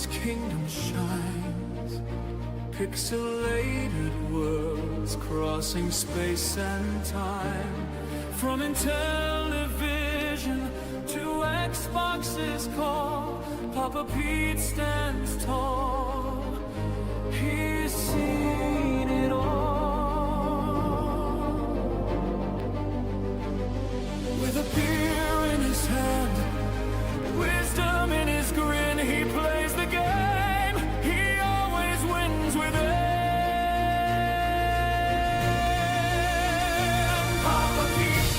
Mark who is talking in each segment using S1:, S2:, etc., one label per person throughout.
S1: his kingdom shines. Pixelated worlds crossing space and time. From Intellivision to Xbox's call, Papa Pete stands tall. He's seen it all. With a beer in his hand, wisdom in his grin, he plays the game. He always wins with it. Papa Pete,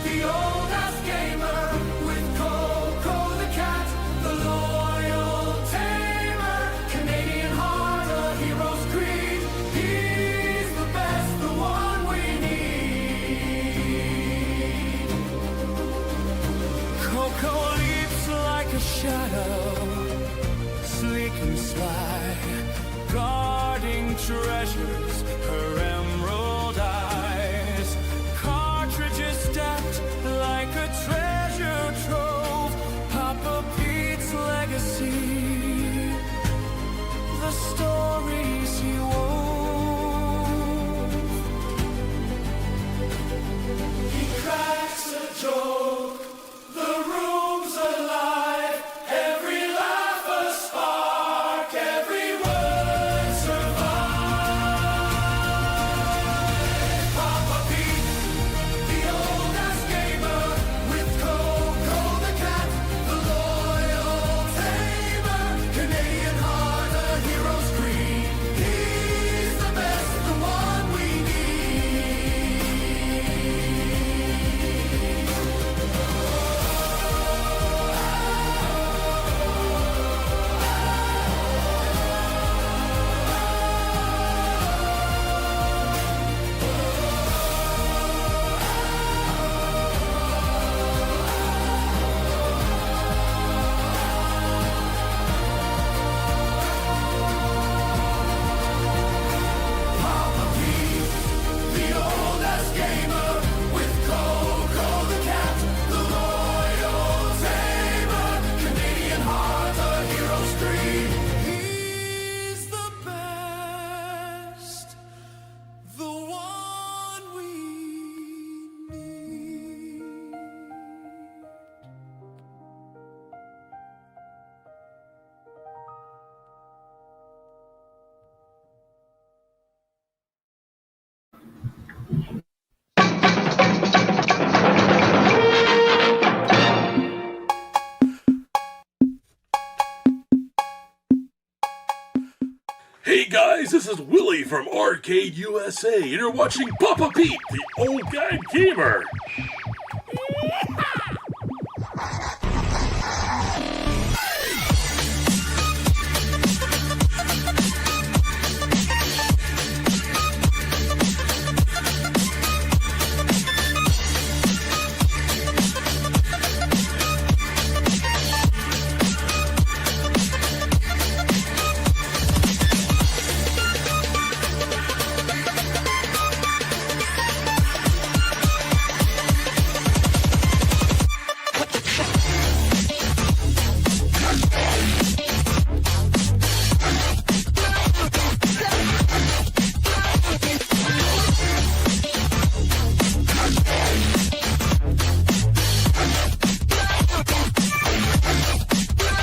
S1: the old-ass gamer, with Coco the cat, the loyal tamer, Canadian heart, a hero's creed. He's the best, the one we need. Coco leaps like a shadow, sleek and sly, guarding treasures, her emerald eyes. Cartridges stacked like a treasure trove, Papa Pete's legacy, the stories he wove. He cracks a joke, the room's alive, every laugh a spark, every word survives. Papa Pete, the old-ass gamer, with Coco the cat, the loyal tamer, Canadian heart, a hero's creed. He's the best, the one we Papa Pete, the old-ass gamer, with Coco the cat, the loyal tamer, Canadian heart, a hero's creed. He's the best, the one we need.
S2: Hey guys, this is Willie from Arcade USA, and you're watching Papa Pete, the old guy gamer.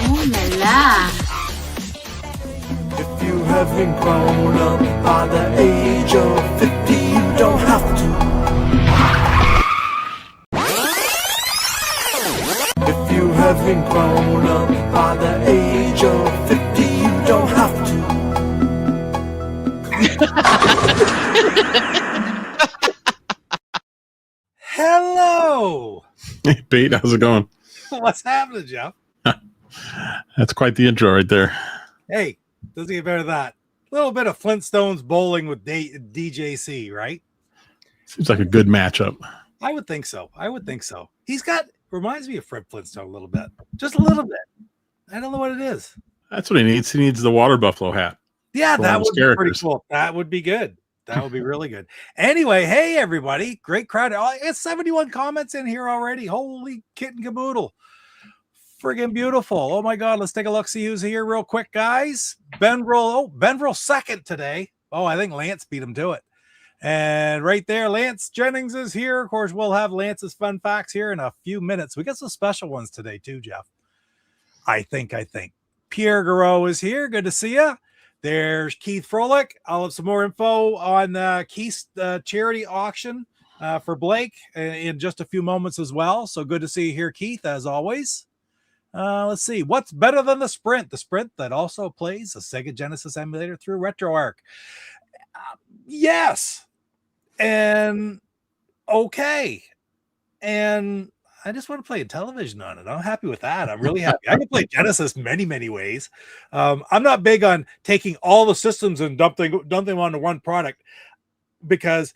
S3: Ooh la la.
S1: If you haven't grown up by the age of 50, you don't have to. If you haven't grown up by the age of 50, you don't have to.
S4: Hello.
S5: Hey, Pete, how's it going?
S4: What's happening, Jeff?
S5: That's quite the intro right there.
S4: Hey, doesn't get better than that. A little bit of Flintstones bowling with DJC, right?
S5: Seems like a good matchup.
S4: I would think so. He's got, reminds me of Fred Flintstone a little bit. Just a little bit. I don't know what it is.
S5: That's what he needs. He needs the water buffalo hat.
S4: Yeah,
S5: For
S4: that
S5: all his
S4: would be pretty
S5: characters.
S4: cool. That would be good. That would be really good. Anyway, hey, everybody. Great crowd. Oh, it's 71 comments in here already. Holy kit and caboodle. Friggin' beautiful. Oh my God. Let's take a look. See who's here real quick, guys. Benville second today. Oh, I think Lance beat him to it. And right there, Lance Jennings is here. Of course, we'll have Lance's fun facts here in a few minutes. We got some special ones today too, Jeff. I think. Pierre Garreau is here. Good to see you. There's Keith Froelich. I'll have some more info on Keith's charity auction for Blake in just a few moments as well. So good to see you here, Keith, as always. Let's see. What's better than the Sprint? The Sprint that also plays a Sega Genesis emulator through RetroArch. Yes. And okay. And I just want to play Intellivision on it. I'm happy with that. I'm really happy. I can play Genesis many ways. I'm not big on taking all the systems and dumping them onto one product, because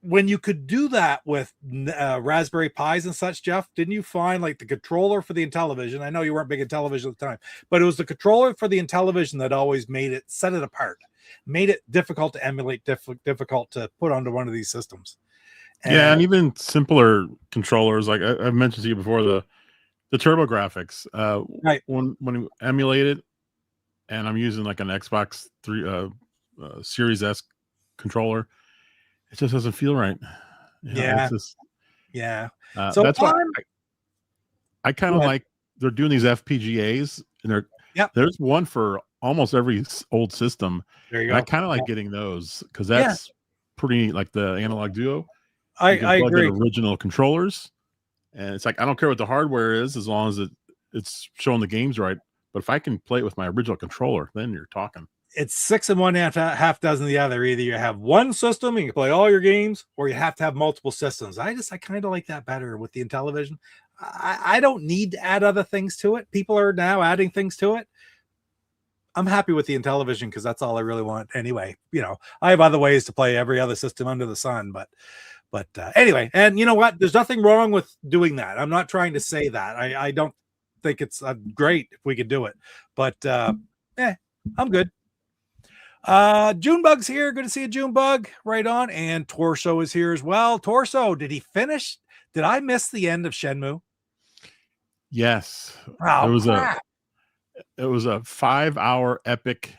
S4: when you could do that with Raspberry Pis and such, Jeff, didn't you find like the controller for the Intellivision? I know you weren't big in television at the time, but it was the controller for the Intellivision that always set it apart, made it difficult to emulate, difficult to put onto one of these systems.
S5: And even simpler controllers, like I've mentioned to you before, the TurboGrafx.
S4: Right.
S5: When you emulate it, and I'm using like an Xbox Series S controller, it just doesn't feel right.
S4: Yeah.
S5: So that's why I kind of like they're doing these FPGAs, and there's one for almost every old system.
S4: There you go.
S5: I kind of like getting those because that's pretty neat, like the Analog Duo.
S4: I agree.
S5: Original controllers, and it's like I don't care what the hardware is as long as it's showing the games right. But if I can play it with my original controller, then you're talking.
S4: It's 6 in one, half dozen the other. Either you have one system and you can play all your games, or you have to have multiple systems. I kind of like that better with the Intellivision. I don't need to add other things to it. People are now adding things to it. I'm happy with the Intellivision because that's all I really want anyway. I have other ways to play every other system under the sun, but anyway, and you know what? There's nothing wrong with doing that. I'm not trying to say that. I don't think it's great if we could do it, but I'm good. Junebug's here. Good to see you, Junebug. Right on. And Torso is here as well. Torso, did he finish? Did I miss the end of Shenmue?
S5: Yes.
S4: Oh,
S5: it was a 5-hour epic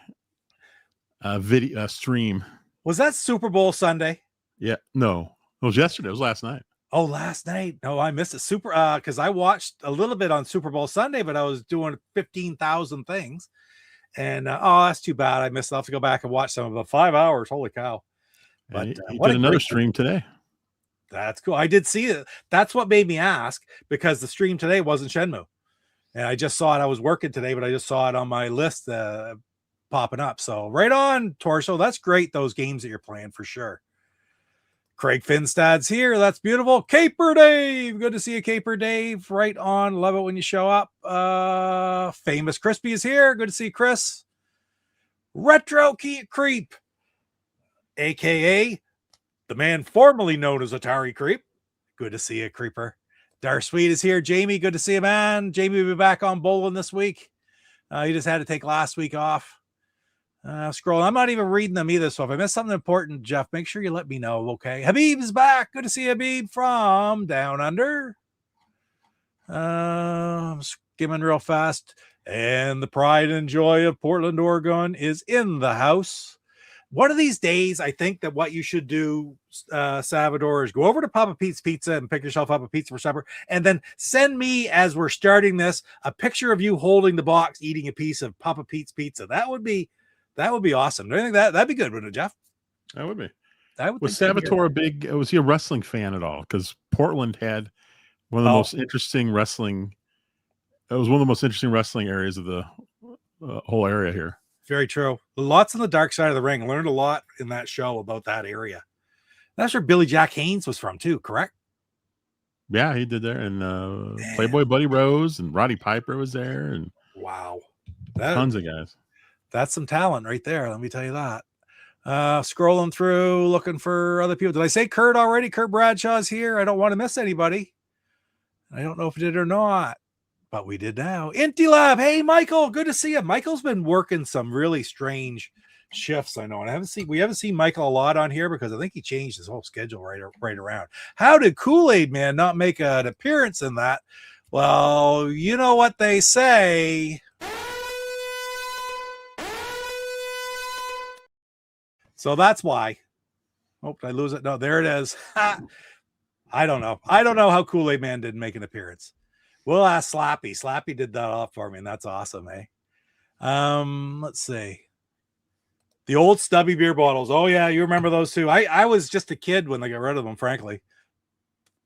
S5: video stream.
S4: Was that Super Bowl Sunday?
S5: Yeah. No. It was yesterday. It was last night.
S4: Oh, last night. No, I missed it. Because I watched a little bit on Super Bowl Sunday, but I was doing 15,000 things. And that's too bad. I missed it. I'll have to go back and watch some of the 5 hours. Holy cow. But
S5: he did another stream today.
S4: That's cool. I did see it. That's what made me ask, because the stream today wasn't Shenmue. And I just saw it. I was working today, but I just saw it on my list popping up. So right on, Torso. That's great, those games that you're playing for sure. Craig Finstad's here. That's beautiful. Caper Dave. Good to see you, Caper Dave. Right on. Love it when you show up. Famous Crispy is here. Good to see Chris. Retro Creep, a.k.a. the man formerly known as Atari Creep. Good to see you, Creeper. Dar Sweet is here. Jamie, good to see you, man. Jamie will be back on bowling this week. He just had to take last week off. Scroll. I'm not even reading them either. So if I miss something important, Jeff, make sure you let me know. Okay. Habib is back. Good to see Habib from Down Under. I'm skimming real fast. And the pride and joy of Portland, Oregon is in the house. One of these days, I think that what you should do, Salvador, is go over to Papa Pete's Pizza and pick yourself up a pizza for supper. And then send me, as we're starting this, a picture of you holding the box, eating a piece of Papa Pete's Pizza. That would be awesome. Do you think that'd be good, wouldn't it, Jeff?
S5: That would be.
S4: Was
S5: Salvatore was he a wrestling fan at all? Because Portland had one of the most interesting wrestling. It was one of the most interesting wrestling areas of the whole area here.
S4: Very true. Lots on the dark side of the ring. Learned a lot in that show about that area. That's where Billy Jack Haynes was from too, correct?
S5: Yeah, he did there. And Playboy Buddy Rose and Roddy Piper was there. And
S4: wow.
S5: Tons of guys.
S4: That's some talent right there. Let me tell you that. Scrolling through, looking for other people. Did I say Kurt already? Kurt Bradshaw's here. I don't want to miss anybody. I don't know if I did or not, but we did now. Inti Lab. Hey, Michael. Good to see you. Michael's been working some really strange shifts, I know. And we haven't seen Michael a lot on here because I think he changed his whole schedule right around. How did Kool-Aid Man not make an appearance in that? Well, you know what they say. So that's why. Oh, did I lose it? No, there it is. I don't know. I don't know how Kool-Aid Man didn't make an appearance. We'll ask Slappy. Slappy did that off for me, and that's awesome, eh? Let's see. The old stubby beer bottles. Oh, yeah, you remember those too. I was just a kid when they got rid of them, frankly.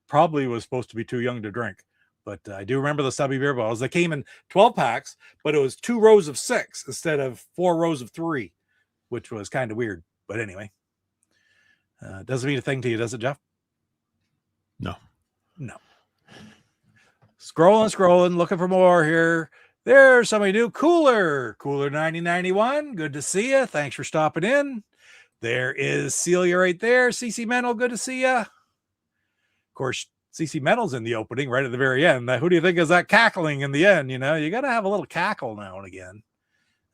S4: Probably was supposed to be too young to drink. But I do remember the stubby beer bottles. They came in 12 packs, but it was 2 rows of 6 instead of 4 rows of 3, which was kind of weird. But anyway, doesn't mean a thing to you, does it, Jeff?
S5: No.
S4: Scrolling, looking for more here. There's somebody new. Cooler 9091. Good to see you. Thanks for stopping in. There is Celia right there. CC Mental, good to see you. Of course, CC Mental's in the opening right at the very end. Who do you think is that cackling in the end? You know, you got to have a little cackle now and again.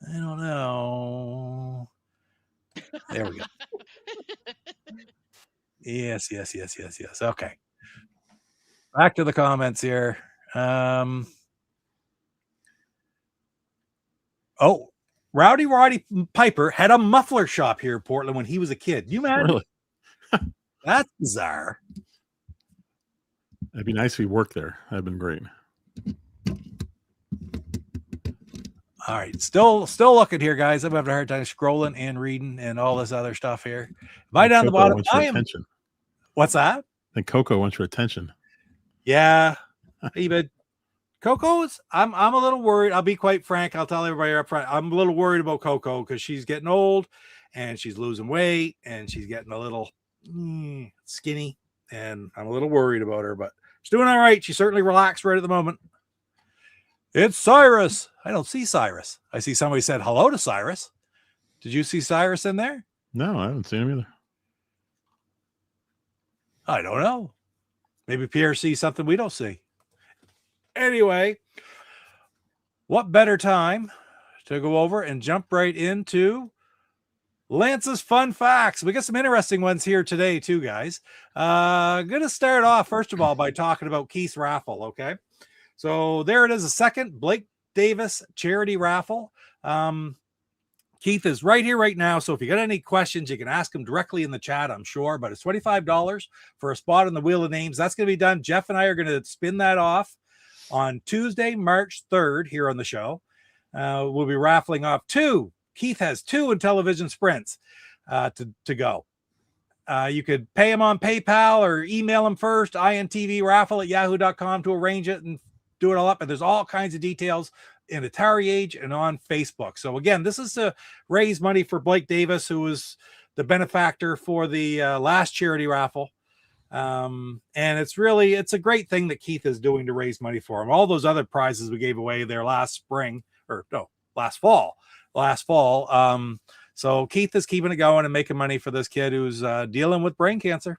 S4: I don't know. There we go. Yes. Okay. Back to the comments here. Rowdy Roddy Piper had a muffler shop here in Portland when he was a kid. You imagine?
S5: Really?
S4: That's bizarre.
S5: It'd be nice if he worked there. That'd been great.
S4: All right, still looking here, guys. I'm having a hard time scrolling and reading and all this other stuff here. Am I down the bottom? I am.
S5: Attention.
S4: What's that?
S5: I think Coco wants your attention.
S4: Yeah, even Coco's. I'm a little worried. I'll be quite frank. I'll tell everybody up front. I'm a little worried about Coco because she's getting old and she's losing weight and she's getting a little skinny, and I'm a little worried about her. But she's doing all right. She's certainly relaxed right at the moment. It's Cyrus. I don't see Cyrus. I see somebody said hello to Cyrus. Did you see Cyrus in there?
S5: No, I haven't seen him either.
S4: I don't know. Maybe Pierre sees something we don't see. Anyway, what better time to go over and jump right into Lance's fun facts. We got some interesting ones here today too, guys. Going to start off, first of all, by talking about Keith's raffle, okay? So there it is, a second Blake Davis charity raffle. Keith is right here right now. So if you got any questions, you can ask him directly in the chat, I'm sure. But it's $25 for a spot on the Wheel of Names. That's going to be done. Jeff and I are going to spin that off on Tuesday, March 3rd here on the show. We'll be raffling off 2. Keith has 2 Intellivision Sprints to go. You could pay him on PayPal or email him first, intvraffle@yahoo.com to arrange it and do it all up. And there's all kinds of details in Atari Age and on Facebook. So again, this is to raise money for Blake Davis, who was the benefactor for the last charity raffle. And it's a great thing that Keith is doing to raise money for him. All those other prizes we gave away there last fall. So Keith is keeping it going and making money for this kid who's dealing with brain cancer.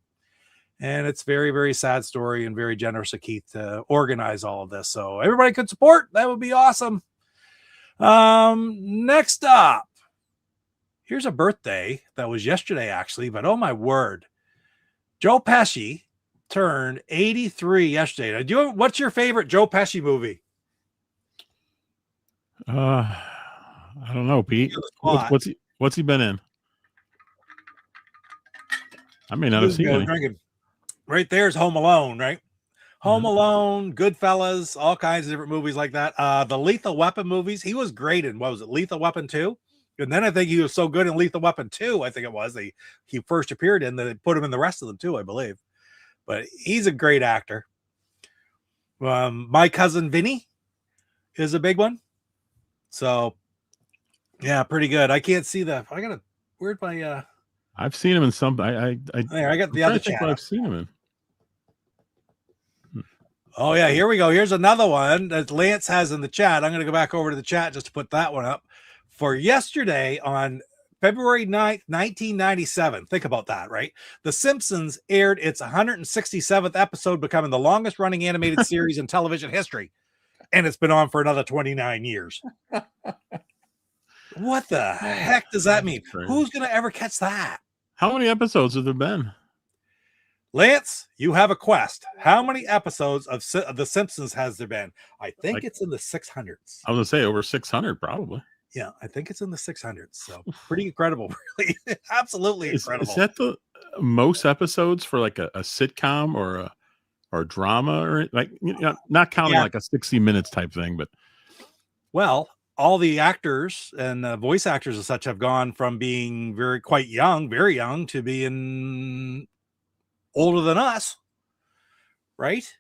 S4: And it's very, very sad story and very generous of Keith to organize all of this. So everybody could support. That would be awesome. Next up, here's a birthday that was yesterday, actually, but oh my word. Joe Pesci turned 83 yesterday. Now, what's your favorite Joe Pesci movie?
S5: I don't know, Pete. What's he been in? I may not have seen it.
S4: Right there's Home Alone, right? Home Alone, Goodfellas, all kinds of different movies like that. The Lethal Weapon movies, he was great in, what was it, Lethal Weapon 2? And then I think he was so good in Lethal Weapon 2, I think it was, he first appeared in, that they put him in the rest of them too, I believe. But he's a great actor. My Cousin Vinny is a big one. So, yeah, pretty good. I can't see where'd my...
S5: I've seen him in some. I
S4: got the other chat.
S5: I've seen him in.
S4: Oh yeah, here we go. Here's another one that Lance has in the chat. I'm going to go back over to the chat just to put that one up for yesterday on February 9th, 1997. Think about that, right? The Simpsons aired its 167th episode, becoming the longest running animated series in television history, and it's been on for another 29 years. What the heck does that mean? Who's going to ever catch that?
S5: How many episodes have there been?
S4: Lance, you have a quest. How many episodes of The Simpsons has there been? I think
S5: Like-
S4: it's in the 600s.
S5: I was gonna say over 600 probably.
S4: Yeah, I think it's in the 600s. So pretty incredible, really. Absolutely incredible.
S5: Is that the most episodes for like a sitcom or a drama, or like, you know, not counting
S4: Yeah.
S5: like a 60 minutes type thing, but
S4: Well, all the actors and voice actors and such have gone from being very young, to being older than us, right?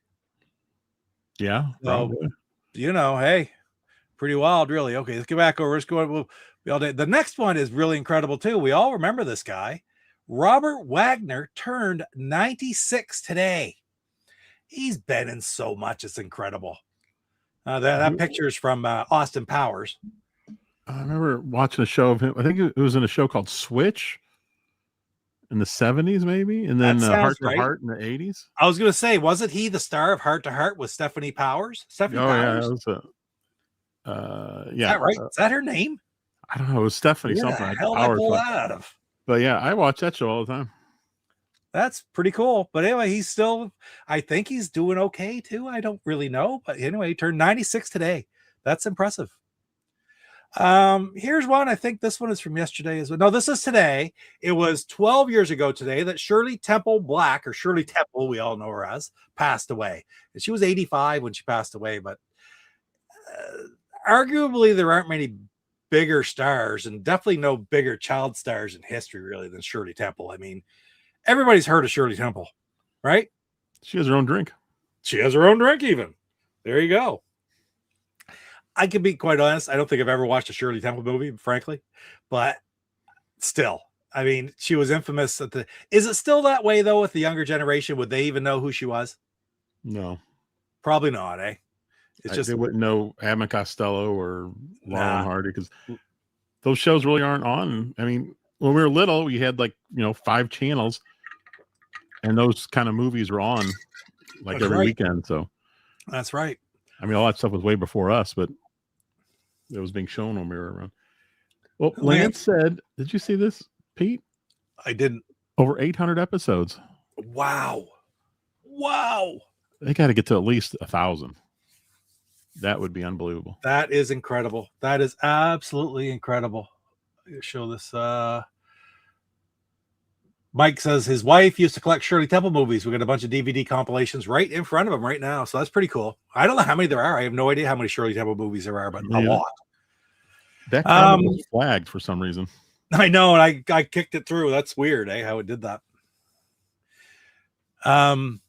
S5: yeah,
S4: So,
S5: probably.
S4: hey, pretty wild, really. Okay, let's get back over. Let's go. The next one is really incredible too. We all remember this guy. Robert Wagner turned 96 today. He's been in so much; it's incredible. That picture is from Austin Powers.
S5: I remember watching a show of him. I think it was in a show called Switch in the 70s, maybe, and then
S4: That sounds
S5: Heart
S4: right.
S5: to Heart in the 80s.
S4: I was going to say, wasn't he the star of Heart to Heart with Stephanie Powers? Stephanie
S5: Oh yeah,
S4: Powers?
S5: it was
S4: Is
S5: yeah.
S4: that right? Is that her name?
S5: I don't know. It was Stephanie
S4: Where the
S5: something.
S4: hell did I
S5: Powers,
S4: pull
S5: but,
S4: that out of?
S5: but yeah, I watch that show all the time.
S4: That's pretty cool. But anyway, he's still, I think he's doing okay too. I don't really know. But anyway, he turned 96 today. That's impressive. Here's one. I think this one is from yesterday as well. No, this is today. It was 12 years ago today that Shirley Temple Black, or Shirley Temple, we all know her as, passed away. And she was 85 when she passed away. But arguably, there aren't many bigger stars, and definitely no bigger child stars in history, really, than Shirley Temple. I mean, everybody's heard of Shirley Temple, right?
S5: She has her own drink.
S4: She has her own drink, even. There you go. I can be quite honest. I don't think I've ever watched a Shirley Temple movie, frankly, but still, I mean, she was infamous at the. Is it still that way though with the younger generation? Would they even know who she was?
S5: No,
S4: Probably not, eh? It's just
S5: they wouldn't know Abbott Costello or Laurel
S4: Nah.
S5: and Hardy because those shows really aren't on. I mean, when we were little, we had like 5 channels, and those kind of movies were on like
S4: That's
S5: every
S4: right.
S5: weekend. So
S4: That's right.
S5: I mean, all that stuff was way before us, but it was being shown when we were around. Well, Lance said, did you see this, Pete?
S4: I didn't.
S5: Over 800 episodes.
S4: Wow.
S5: They got to get to at least 1,000. That would be unbelievable.
S4: That is incredible. That is absolutely incredible. I'll show this. Mike says his wife used to collect Shirley Temple movies. We got a bunch of DVD compilations right in front of him right now. So that's pretty cool. I don't know how many there are. I have no idea how many Shirley Temple movies there are, but a lot.
S5: That comment was flagged for some reason.
S4: I know, and I kicked it through. That's weird, how it did that. All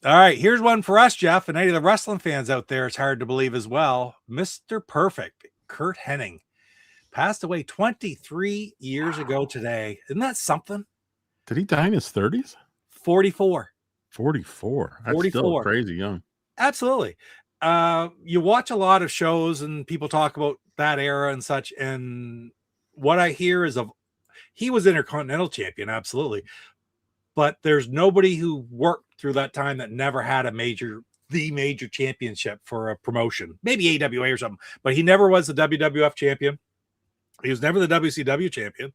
S4: right, here's one for us, Jeff, and any of the wrestling fans out there. It's hard to believe as well. Mr. Perfect, Kurt Hennig, passed away 23 years ago today. Isn't that something?
S5: Did he die in his 30s?
S4: 44.
S5: 44. That's
S4: 44.
S5: still crazy young.
S4: Absolutely. You watch a lot of shows and people talk about that era and such, and what I hear is he was Intercontinental Champion, absolutely, but there's nobody who worked through that time that never had the major championship for a promotion. Maybe AWA or something, but he never was the WWF champion. He was never the WCW champion.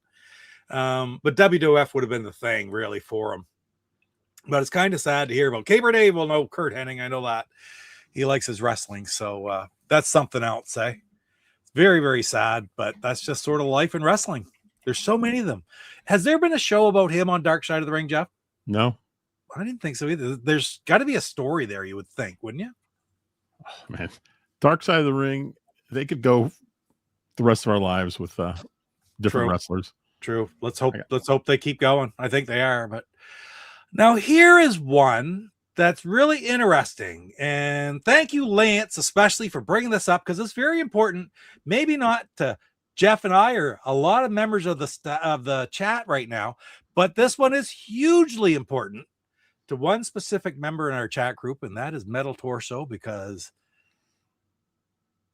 S4: But WWF would have been the thing really for him. But it's kind of sad to hear about. Caber Dave will know Kurt Hennig. I know that he likes his wrestling, so that's something else. Very, very sad, but that's just sort of life in wrestling. There's so many of them. Has there been a show about him on Dark Side of the Ring, Jeff?
S5: No.
S4: I didn't think so either. There's got to be a story there, you would think, wouldn't you?
S5: Oh, man, Dark Side of the Ring. They could go the rest of our lives with different
S4: True.
S5: wrestlers.
S4: True. Let's hope they keep going. I think they are. But now here is one that's really interesting. And thank you, Lance, especially for bringing this up, because it's very important. Maybe not to Jeff and I or a lot of members of the chat right now, but this one is hugely important to one specific member in our chat group, and that is Metal Torso, because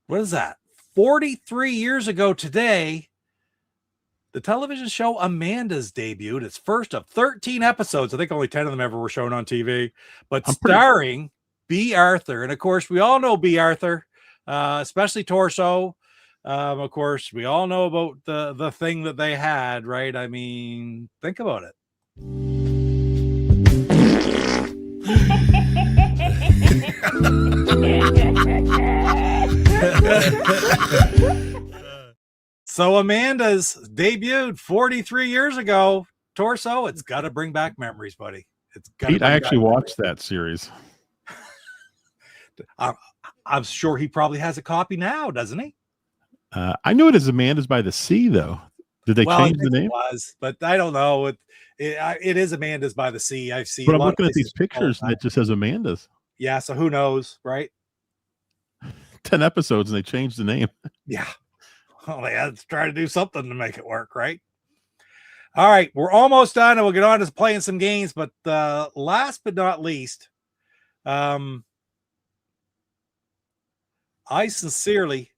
S4: what is that? 43 years ago today, the television show Amanda's debuted. Its first of 13 episodes. I think only 10 of them ever were shown on TV, but starring B. Arthur. And of course, we all know B. Arthur, especially Torso. Of course, we all know about the thing that they had, right? I mean, think about it. So Amanda's debuted 43 years ago. Torso, it's got to bring back memories, buddy. It's got.
S5: Pete, I actually watched that series.
S4: I'm sure he probably has a copy now, doesn't he?
S5: I knew it as Amanda's by the Sea, though. Did they change the name?
S4: It was, but I don't know. It is Amanda's by the Sea. I've seen.
S5: But I'm looking at these pictures and it just says Amanda's.
S4: Yeah, so who knows, right?
S5: 10 episodes and they changed the name.
S4: Yeah. Well, they had to try to do something to make it work, right? All right, we're almost done, and we'll get on to playing some games. But last but not least, I sincerely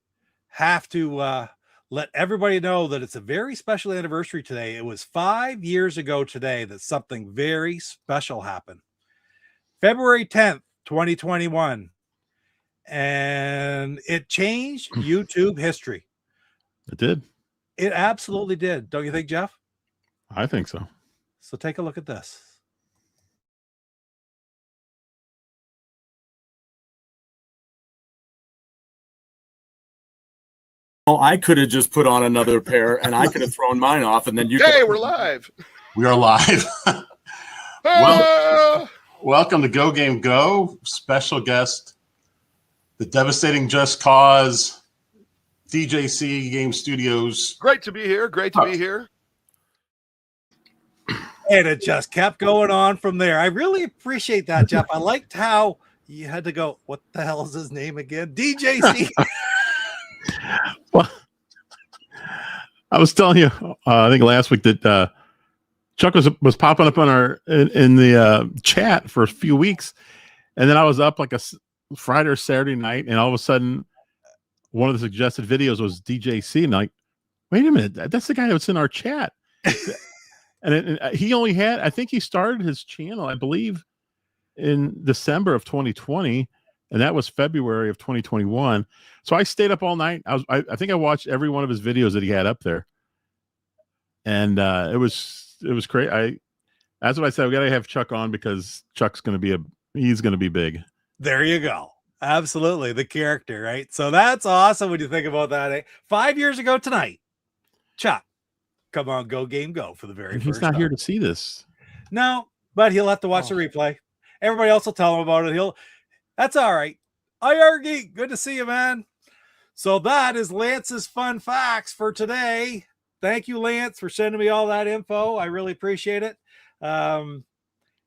S4: have to let everybody know that it's a very special anniversary today. It was 5 years ago today that something very special happened. February 10th, 2021. And it changed YouTube history.
S5: It did.
S4: It absolutely did. Don't you think, Jeff?
S5: I think so.
S4: So take a look at this.
S3: Oh, I could have just put on another pair and I could have thrown mine off and then you
S6: Hey, we're live.
S7: We are live. Welcome to Go Game Go. Special guest, the devastating Just Cause, DJC Game Studios.
S6: Great to be here. Great to be here.
S4: And it just kept going on from there. I really appreciate that, Jeff. I liked how you had to go, what the hell is his name again? DJC.
S5: Well, I was telling you, I think last week that Chuck was popping up on our in the chat for a few weeks, and then I was up like a Friday or Saturday night, and all of a sudden, one of the suggested videos was DJC, and like, wait a minute, that's the guy that's in our chat. And he only had, I think he started his channel, I believe, in December of 2020, and that was February of 2021. So I stayed up all night. I think I watched every one of his videos that he had up there, and it was great. That's what I said. We got to have Chuck on because Chuck's going to be he's going to be big.
S4: There you go. Absolutely, the character, right? So that's awesome when you think about that. Eh? 5 years ago tonight, Chuck, come on, Go Game Go for the very first time.
S5: He's not here to see this.
S4: No, but he'll have to watch the replay. Everybody else will tell him about it. That's all right. IR Geek, good to see you, man. So that is Lance's fun facts for today. Thank you, Lance, for sending me all that info. I really appreciate it. And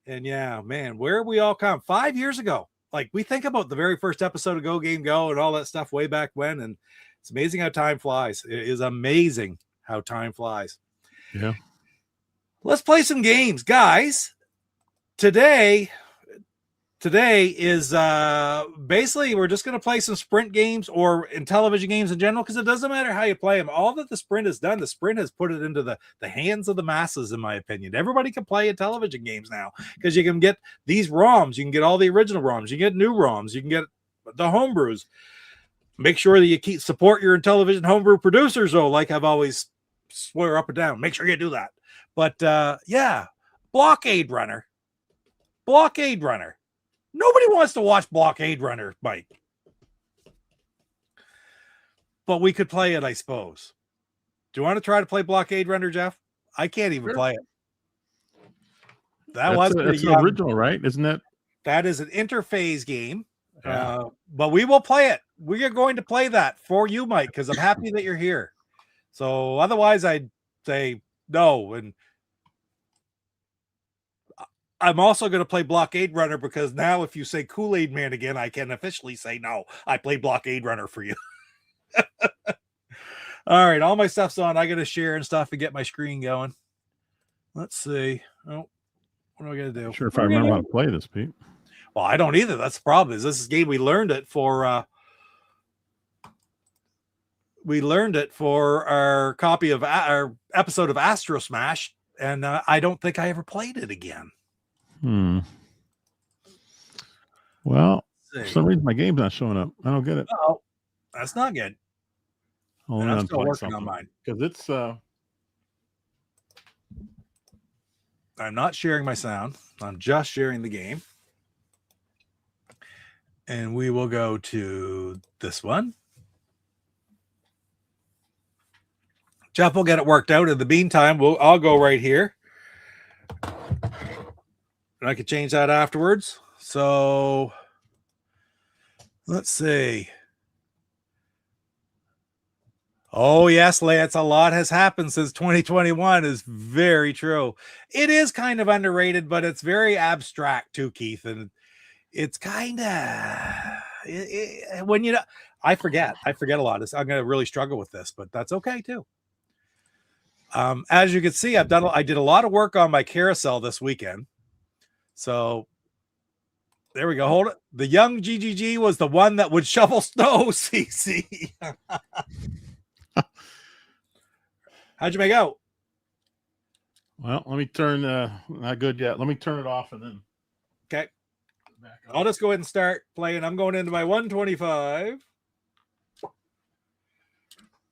S4: yeah, man, where we all come 5 years ago. Like, we think about the very first episode of Go Game Go and all that stuff way back when, and it's amazing how time flies. It is amazing how time flies.
S5: Yeah.
S4: Let's play some games, guys. Today is basically we're just going to play some Sprint games or Intellivision games in general, because it doesn't matter how you play them. All that the Sprint has done, the Sprint has put it into the hands of the masses, in my opinion. Everybody can play Intellivision games now because you can get these ROMs. You can get all the original ROMs. You can get new ROMs. You can get the homebrews. Make sure that you support your Intellivision homebrew producers, though, like I've always swear up and down. Make sure you do that. But yeah, Blockade Runner. Nobody wants to watch Blockade Runner, Mike. But we could play it, I suppose. Do you want to try to play Blockade Runner, Jeff? I can't even play it. That's
S5: an original, right? Isn't it?
S4: That is an interphase game. Yeah. But we will play it. We are going to play that for you, Mike, because I'm happy that you're here. So otherwise, I'd say no. And I'm also going to play Blockade Runner because now if you say Kool-Aid Man again, I can officially say no. I played Blockade Runner for you. All right, all my stuff's on. I got to share and stuff and get my screen going. Let's see. Oh, what am I going to do?
S5: Sure, if I remember how to play this, Pete.
S4: Well, I don't either. That's the problem. Is this is a game we learned it for our copy of our episode of Astro Smash, and I don't think I ever played it again.
S5: Well, for some reason my game's not showing up. I don't get it.
S4: Oh, that's not good. I'm still working on mine
S5: because it's.
S4: I'm not sharing my sound. I'm just sharing the game. And we will go to this one. Jeff will get it worked out. In the meantime, I'll go right here. And I can change that afterwards. So let's see. Oh, yes, Lance, a lot has happened since 2021 is very true. It is kind of underrated, but it's very abstract too, Keith. And it's kind of when I forget a lot. I'm going to really struggle with this, but that's okay too. As you can see, I did a lot of work on my carousel this weekend. So there we go. Hold it. The young GGG was the one that would shovel snow. CC. How'd you make out?
S5: Well, let me turn. Not good yet. Let me turn it off and then.
S4: Okay. I'll just go ahead and start playing. I'm going into my 125.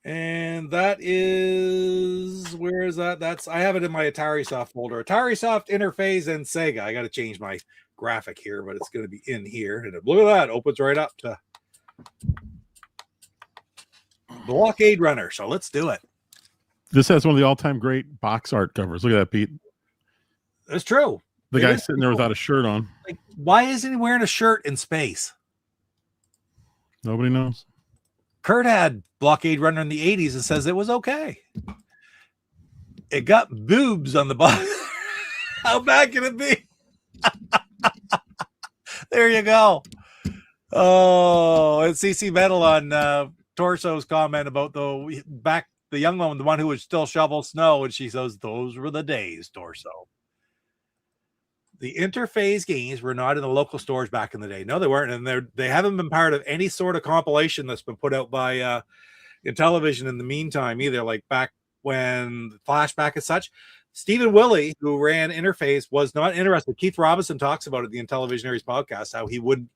S4: And that is, where is that? I have it in my Atari Soft folder. Atari Soft Interface and Sega. I got to change my graphic here, but it's going to be in here. And look at that. Opens right up to Blockade Runner. So let's do it.
S5: This has one of the all-time great box art covers. Look at that, Pete.
S4: That's true.
S5: The guy sitting there without a shirt on.
S4: Like, why isn't he wearing a shirt in space?
S5: Nobody knows.
S4: Kurt had Blockade Runner in the 80s and says it was okay. It got boobs on the bottom. How bad can it be? There you go. Oh, and CC Metal on Torso's comment about the young one, the one who would still shovel snow, and she says, those were the days, Torso. The Interphase games were not in the local stores back in the day. No, they weren't. And they haven't been part of any sort of compilation that's been put out by Intellivision in the meantime either, like back when Flashback and such. Stephen Willie, who ran Interphase, was not interested. Keith Robinson talks about it in the Intellivisionaries podcast, how he would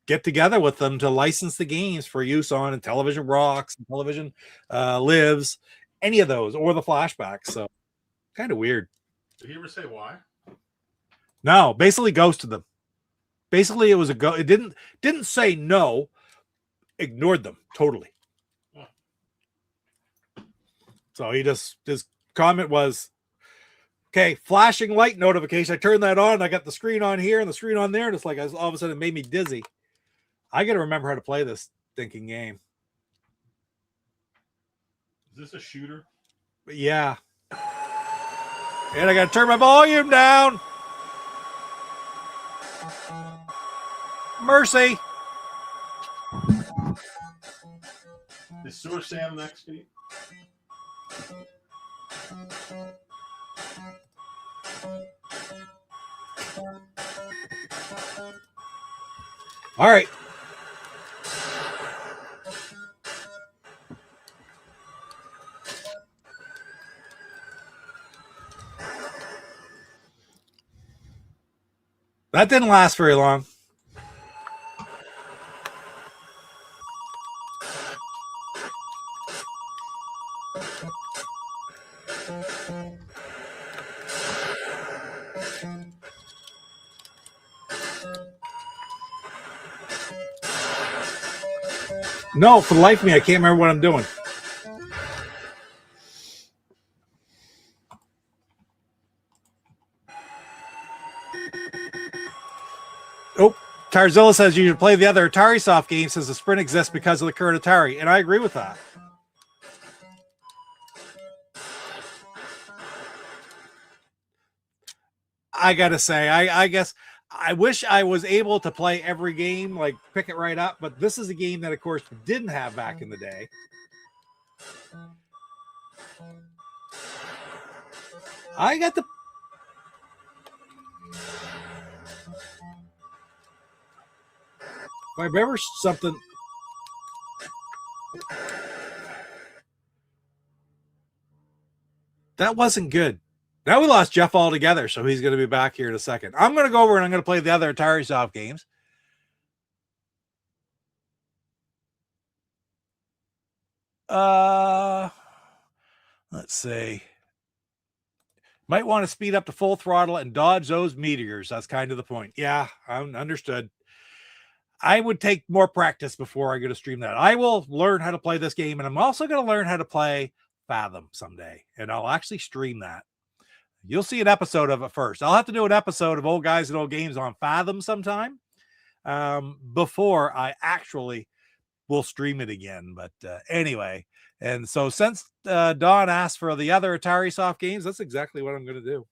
S4: get together with them to license the games for use on Intellivision Rocks, Intellivision Lives, any of those, or the Flashbacks. So kind of weird.
S5: Did he ever say why?
S4: No, basically ghosted them. Basically, it was a go. It didn't say no, ignored them totally.
S5: Yeah.
S4: So his comment was, okay, flashing light notification. I turned that on. I got the screen on here and the screen on there, and it's like all of a sudden it made me dizzy. I got to remember how to play this thinking game.
S5: Is this a shooter?
S4: But yeah. And I got to turn my volume down. Mercy.
S5: Is Sewer Sam next, Pete?
S4: All right. That didn't last very long. No, for the life of me, I can't remember what I'm doing. Oh, Tarzilla says you should play the other Atari Soft games since the Sprint exists because of the current Atari, and I agree with that. I gotta say, I guess I wish I was able to play every game, like pick it right up, but this is a game that, of course, didn't have back in the day. I got the... If I remember something... That wasn't good. Now we lost Jeff altogether, so he's going to be back here in a second. I'm going to go over and I'm going to play the other Atari Soft games. Let's see. Might want to speed up to full throttle and dodge those meteors. That's kind of the point. Yeah, I'm understood. I would take more practice before I go to stream that. I will learn how to play this game, and I'm also going to learn how to play Fathom someday, and I'll actually stream that. You'll see an episode of it first. I'll have to do an episode of Old Guys and Old Games on Fathom sometime before I actually will stream it again. But anyway, and so since Don asked for the other Atari Soft games, that's exactly what I'm going to do.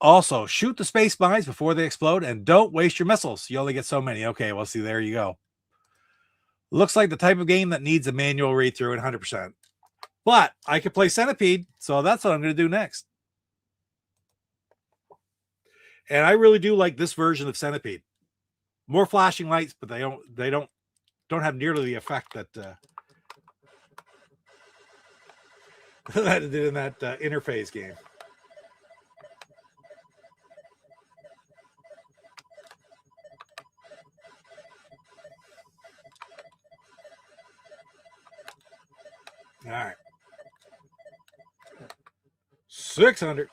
S4: Also, shoot the space mines before they explode, and don't waste your missiles. You only get so many. Okay, well, see, there you go. Looks like the type of game that needs a manual read through at 100%. But I could play Centipede, so that's what I'm going to do next. And I really do like this version of Centipede. More flashing lights, but they don't have nearly the effect that that it did in that interface game. All right. 600.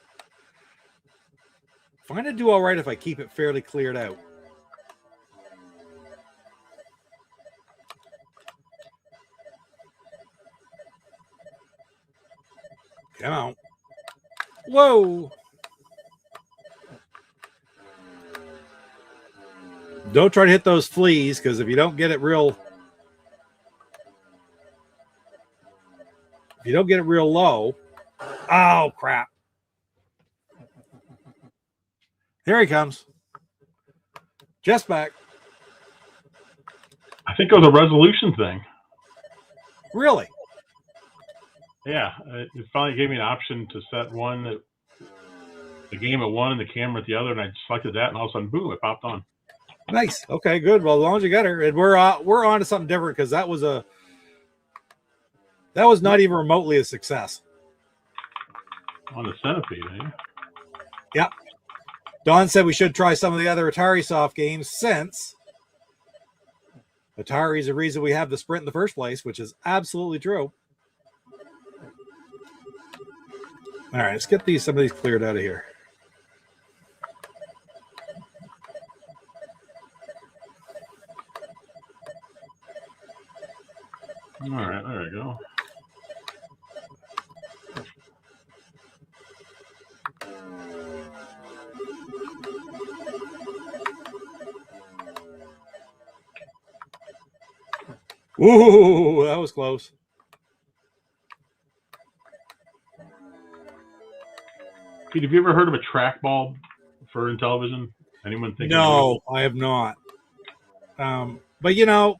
S4: I'm going to do all right if I keep it fairly cleared out. Come on. Whoa. Don't try to hit those fleas, because if you don't get it real... you don't get it real low. Oh, crap. Here he comes. Just back.
S5: I think it was a resolution thing.
S4: Really?
S5: Yeah, it finally gave me an option to set the game at one and the camera at the other, and I selected that, and all of a sudden, boom, it popped on.
S4: Nice. Okay, good. Well, as long as you got her, and we're on to something different, because that was not even remotely a success.
S5: On the Centipede, eh?
S4: Yep. Don said we should try some of the other Atari Soft games, since Atari is the reason we have the Sprint in the first place, which is absolutely true. All right, let's get some of these cleared out of here.
S5: All right, there we go.
S4: Ooh, that was close.
S5: Pete, have you ever heard of a trackball for Intellivision? Anyone think?
S4: No, I have not. But you know,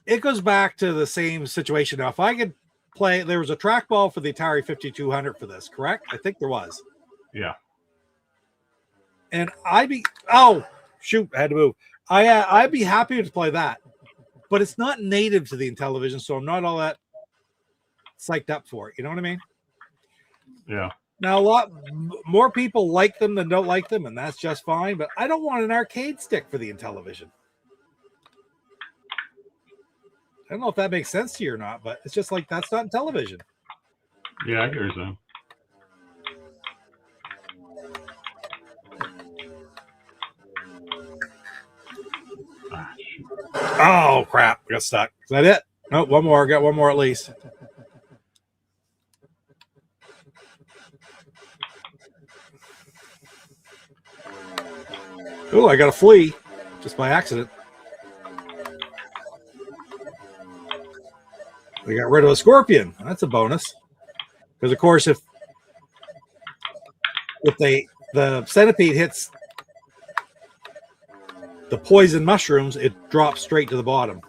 S4: it goes back to the same situation. Now, if I could play, there was a trackball for the Atari 5200 for this, correct? I think there was.
S5: Yeah.
S4: And I'd be, oh, shoot, I had to move. I'd be happy to play that, but it's not native to the Intellivision, so I'm not all that psyched up for it. You know what I mean?
S5: Yeah.
S4: Now, a lot more people like them than don't like them, and that's just fine, but I don't want an arcade stick for the Intellivision. I don't know if that makes sense to you or not, but it's just like, that's not Intellivision.
S5: Yeah, I get what you're saying.
S4: Oh, crap. I got stuck. Is that it? No, one more. I got one more at least. Oh, I got a flea just by accident. We got rid of a scorpion. That's a bonus. Because, of course, if the centipede hits the poison mushrooms, it drops straight to the bottom.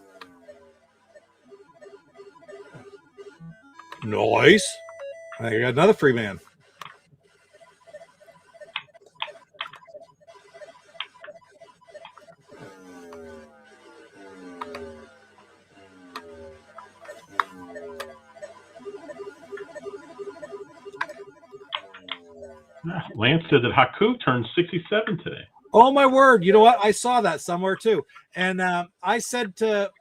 S4: Nice. I got another free man.
S5: Lance said that Haku turned 67 today.
S4: Oh, my word. You know what? I saw that somewhere, too. And I said to...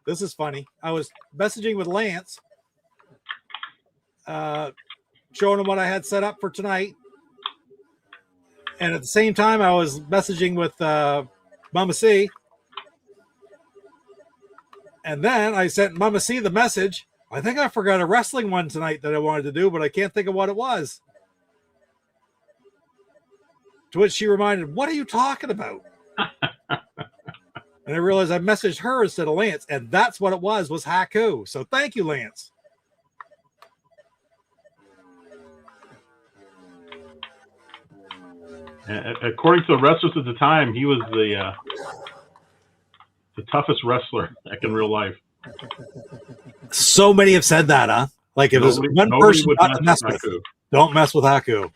S4: this is funny. I was messaging with Lance, showing him what I had set up for tonight. And at the same time, I was messaging with Mama C. And then I sent Mama C the message. I think I forgot a wrestling one tonight that I wanted to do, but I can't think of what it was. To which she reminded, what are you talking about? And I realized I messaged her instead of Lance, and that's what it was Haku. So thank you, Lance.
S5: According to the wrestlers at the time, he was the toughest wrestler like in real life.
S4: So many have said that, huh? Like if there's one person not to mess with, don't mess with Haku.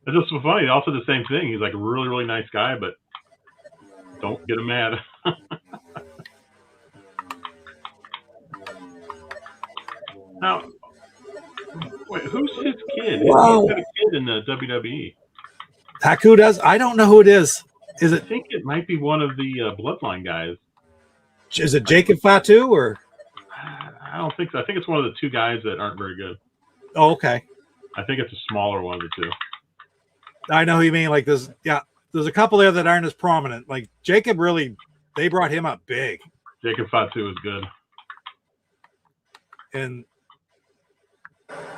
S5: It's just so funny. He also did the same thing. He's like a really, really nice guy, but don't get him mad. Now, wait, who's his kid?
S4: Wow.
S5: He's got a kid in the WWE.
S4: Haku does? I don't know who it is. Is
S5: I
S4: it?
S5: think it might be one of the Bloodline guys.
S4: Is it Jacob Fatu or?
S5: I don't think so. I think it's one of the two guys that aren't very good.
S4: Oh, okay.
S5: I think it's a smaller one of the two.
S4: I know who you mean. Like there's a couple there that aren't as prominent. Like Jacob really, they brought him up big.
S5: Jacob Fatu is good.
S4: And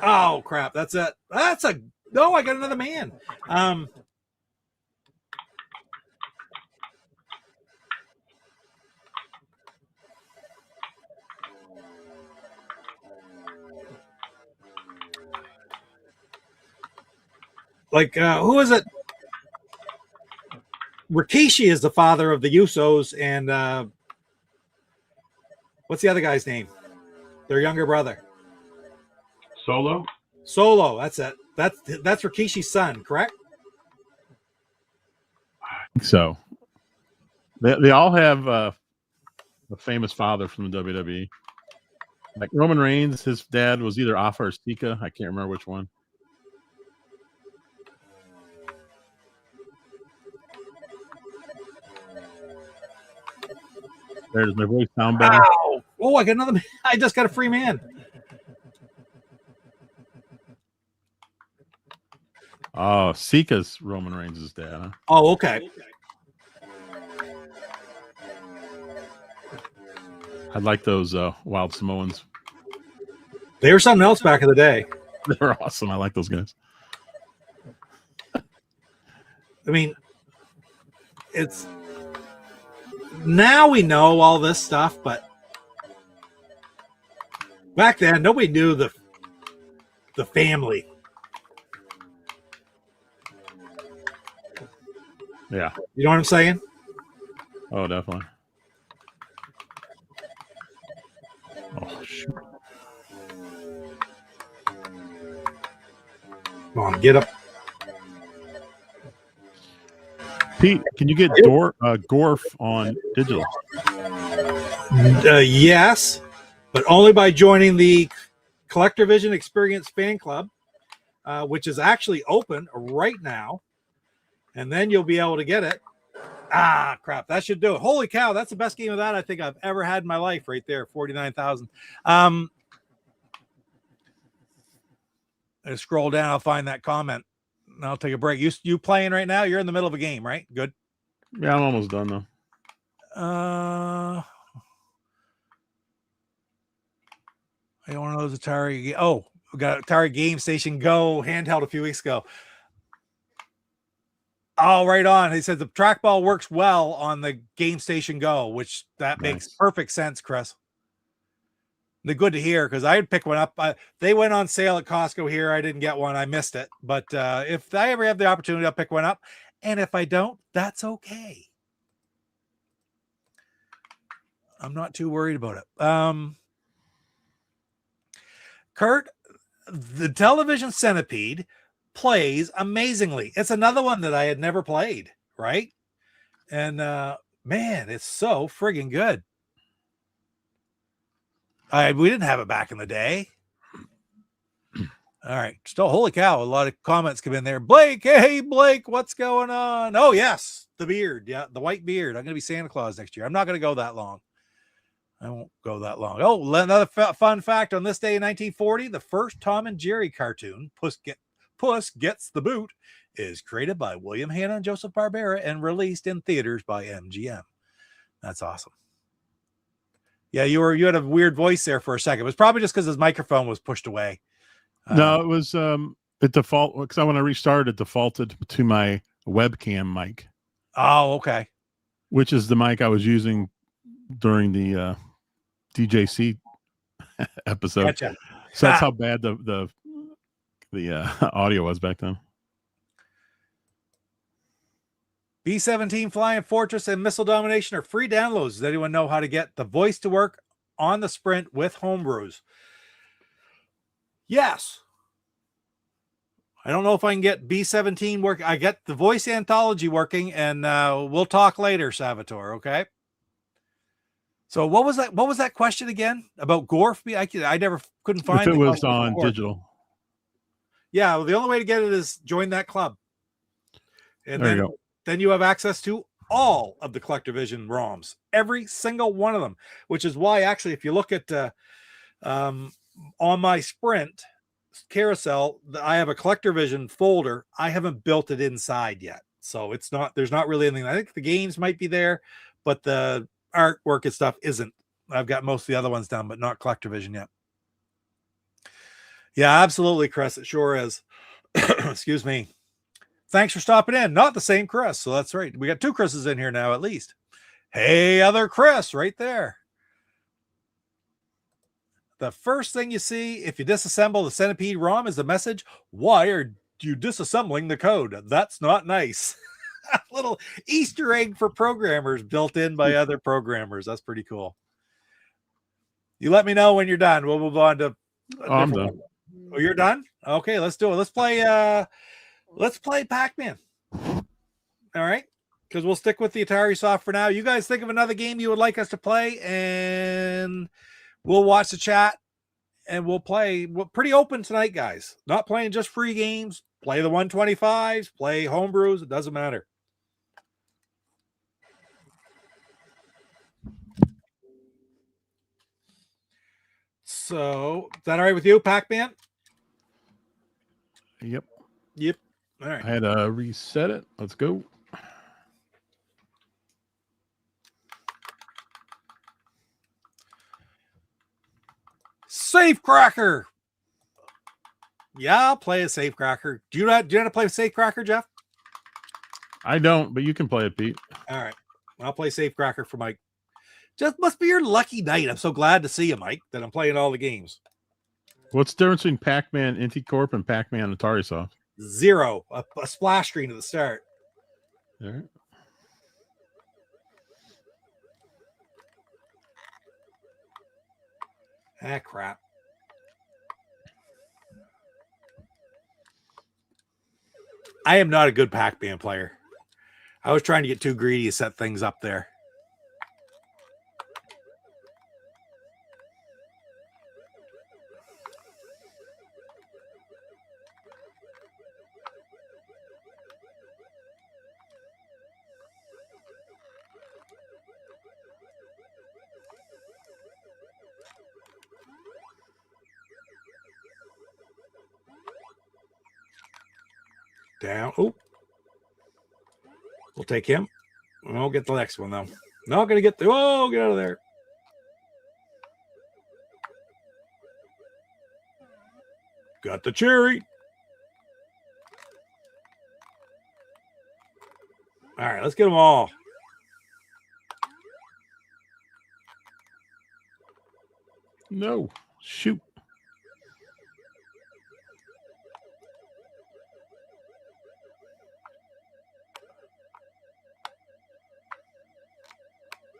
S4: oh crap, that's it. I got another man. Like who is it? Rikishi is the father of the Usos, and what's the other guy's name? Their younger brother.
S5: Solo?
S4: Solo, that's it. That's Rikishi's son, correct?
S5: So they all have a famous father from the WWE. Like Roman Reigns, his dad was either Alpha or Sika. I can't remember which one. There's my voice sound better.
S4: Ow. Oh, I got another man. I just got a free man.
S5: Oh, Sika's Roman Reigns' dad, huh?
S4: Oh, okay.
S5: I like those Wild Samoans.
S4: They were something else back in the day.
S5: They're awesome. I like those guys.
S4: I mean, it's now we know all this stuff, but back then nobody knew the family.
S5: Yeah.
S4: You know what I'm saying?
S5: Oh, definitely. Oh, shoot.
S4: Come on, get up.
S5: Pete, can you get Gorf on digital?
S4: Yes, but only by joining the Collector Vision Experience fan club, which is actually open right now. And then you'll be able to get it. Ah, crap. That should do it. Holy cow. That's the best game of that I think I've ever had in my life right there. 49,000. I scroll down. I'll find that comment. And I'll take a break. You playing right now? You're in the middle of a game, right? Good.
S5: Yeah, I'm almost done, though.
S4: I don't know those Atari. Oh, we got Atari Game Station Go handheld a few weeks ago. Oh, right on. He said the trackball works well on the Game Station Go, which that makes perfect sense, Chris. They're good to hear because I'd pick one up. They went on sale at Costco here. I didn't get one. I missed it. But if I ever have the opportunity, I'll pick one up. And if I don't, that's okay. I'm not too worried about it. Kurt, the Television Centipede plays amazingly. It's another one that I had never played, right? And man, it's so friggin' good. We didn't have it back in the day. All right. Still, holy cow, a lot of comments come in there. Blake, hey Blake, what's going on? Oh, yes, the beard. Yeah, the white beard. I'm gonna be Santa Claus next year. I'm not gonna go that long. I won't go that long. Oh, another fun fact on this day in 1940, the first Tom and Jerry cartoon, Puss Gets the Boot, is created by William Hanna and Joseph Barbera and released in theaters by MGM. That's awesome. Yeah, you had a weird voice there for a second. It was probably just because his microphone was pushed away.
S5: No, it was it default because when I restarted, it defaulted to my webcam mic.
S4: Oh, okay.
S5: Which is the mic I was using during the DJC episode.
S4: Gotcha.
S5: So that's how bad the audio was back then.
S4: B-17 Flying Fortress and Missile Domination are free downloads. Does anyone know how to get the voice to work on the Sprint with homebrews? Yes. I don't know if I can get B-17 work. I get the voice anthology working, and we'll talk later, Salvatore. Okay. So what was that? What was that question again about Gorf? I never couldn't find
S5: if it
S4: the
S5: was
S4: question
S5: on
S4: before.
S5: digital.
S4: Yeah, well, the only way to get it is join that club, and
S5: There you go.
S4: then you have access to all of the CollectorVision ROMs, every single one of them. Which is why, actually, if you look at on my Sprint carousel, I have a CollectorVision folder. I haven't built it inside yet, so it's not. There's not really anything. I think the games might be there, but the artwork and stuff isn't. I've got most of the other ones done, but not CollectorVision yet. Yeah, absolutely, Chris. It sure is. Excuse me. Thanks for stopping in. Not the same Chris. So that's right. We got two Chris's in here now, at least. Hey, other Chris, right there. The first thing you see if you disassemble the Centipede ROM is the message, why are you disassembling the code? That's not nice. A little Easter egg for programmers built in by other programmers. That's pretty cool. You let me know when you're done. We'll move on to
S5: I'm done.
S4: Oh, you're done? Okay, let's do it. Let's play Pac-Man. All right. Because we'll stick with the Atari Soft for now. You guys think of another game you would like us to play, and we'll watch the chat and we'll play. We're pretty open tonight, guys. Not playing just free games. Play the 125s, play homebrews. It doesn't matter. So, is that all right with you, Pac-Man?
S5: Yep.
S4: Yep. All right.
S5: I had to reset it. Let's go.
S4: Safecracker. Yeah, I'll play a Safecracker. Do you know how to play Safecracker, Jeff?
S5: I don't, but you can play it, Pete.
S4: All right. I'll play Safecracker for Mike. Just must be your lucky night. I'm so glad to see you, Mike, that I'm playing all the games.
S5: What's the difference between Pac-Man Inti-Corp and Pac-Man Atari Soft?
S4: Zero. A splash screen at the start.
S5: All right.
S4: Ah, crap. I am not a good Pac-Man player. I was trying to get too greedy to set things up there. Down. Oh, we'll take him. We'll get the next one though. Not gonna get the. Oh, get out of there. Got the cherry. All right, let's get them all.
S5: No. Shoot.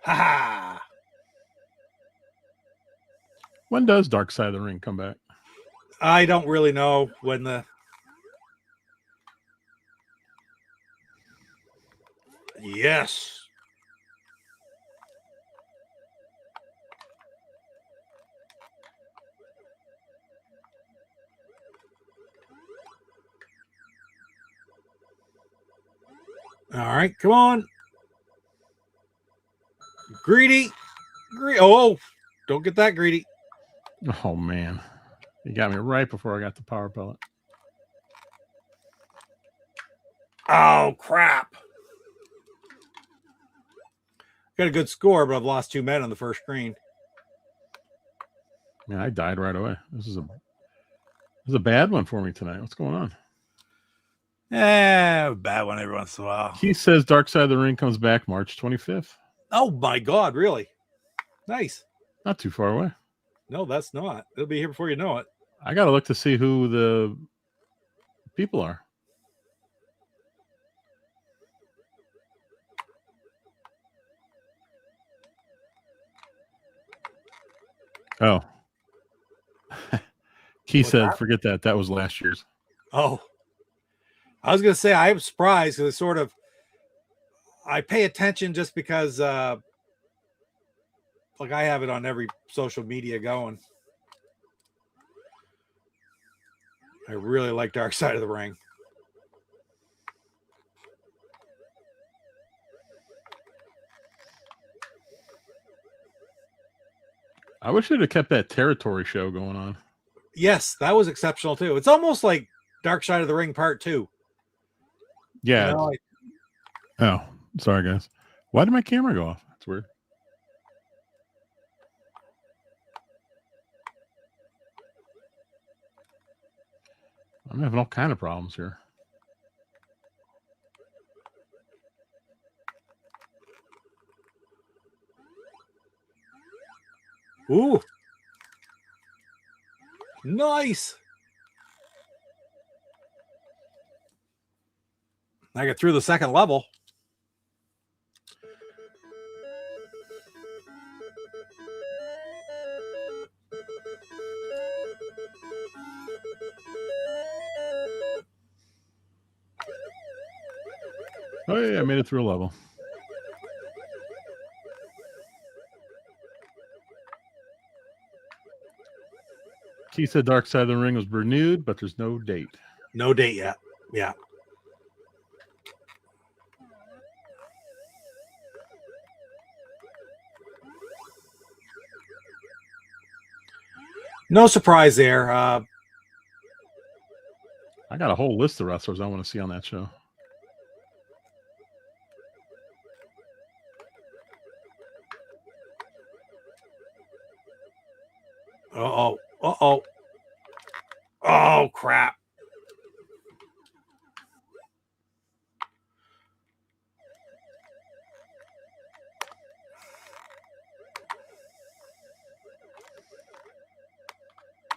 S4: Ha ha.
S5: When does Dark Side of the Ring come back?
S4: I don't really know when the. Yes. All right, come on. Greedy. Oh, don't get that greedy.
S5: Oh man, you got me right before I got the power pellet.
S4: Oh, crap. Got a good score, but I've lost 2 men on the first screen.
S5: Man, I died right away. This is a bad one for me tonight. What's going on?
S4: Bad one every once in a while.
S5: He says Dark Side of the Ring comes back March 25th.
S4: Oh, my God, really? Nice.
S5: Not too far away.
S4: No, that's not. It'll be here before you know it.
S5: I got to look to see who the people are. Oh. He said, forget that. That was last year's.
S4: Oh. I was going to say, I am surprised because it's sort of, I pay attention just because, like I have it on every social media going. I really like Dark Side of the Ring.
S5: I wish they'd have kept that territory show going on.
S4: Yes, that was exceptional too. It's almost like Dark Side of the Ring Part 2.
S5: Yeah.
S4: You know,
S5: Oh, sorry, guys. Why did my camera go off? That's weird. I'm having all kind of problems here.
S4: Ooh. Nice. I get through the second level.
S5: Oh, yeah, I made it through a level. Keith said Dark Side of the Ring was renewed, but there's no date.
S4: No date yet. Yeah. No surprise there.
S5: I got a whole list of wrestlers I want to see on that show.
S4: Uh-oh. Uh-oh. Oh, crap.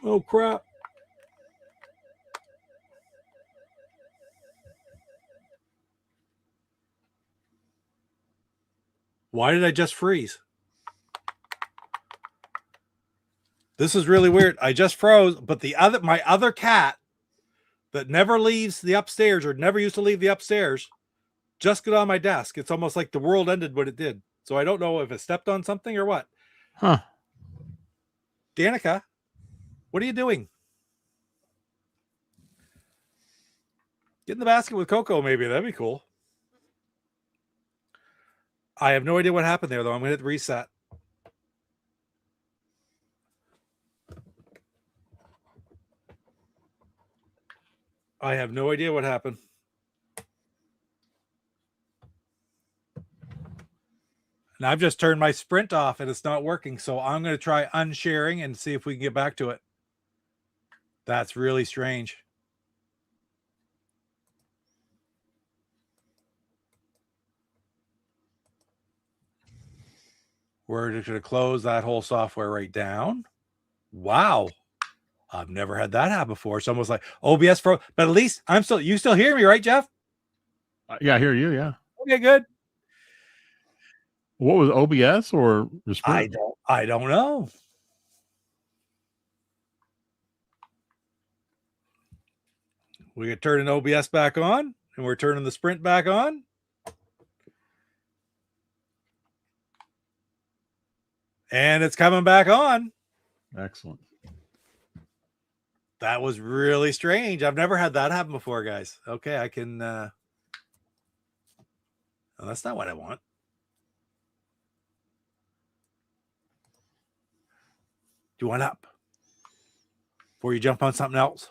S4: Oh, crap. Why did I just freeze? This is really weird. I just froze, but my other cat that never leaves the upstairs or never used to leave the upstairs just got on my desk. It's almost like the world ended when it did. So I don't know if it stepped on something or what.
S5: Huh.
S4: Danica, what are you doing? Get in the basket with Coco, maybe. That'd be cool. I have no idea what happened there, though. I'm going to hit reset. I have no idea what happened. And I've just turned my Sprint off and it's not working. So I'm going to try unsharing and see if we can get back to it. That's really strange. We're just going to close that whole software right down. Wow. I've never had that happen before. It's almost like OBS but at least you still hear me, right, Jeff?
S5: Yeah, I hear you. Yeah.
S4: Okay, good.
S5: What was OBS or just
S4: I don't know. We could turn an OBS back on, and we're turning the Sprint back on. And it's coming back on.
S5: Excellent.
S4: That was really strange. I've never had that happen before, guys. Okay, I can oh, that's not what I want. Do one up before you jump on something else.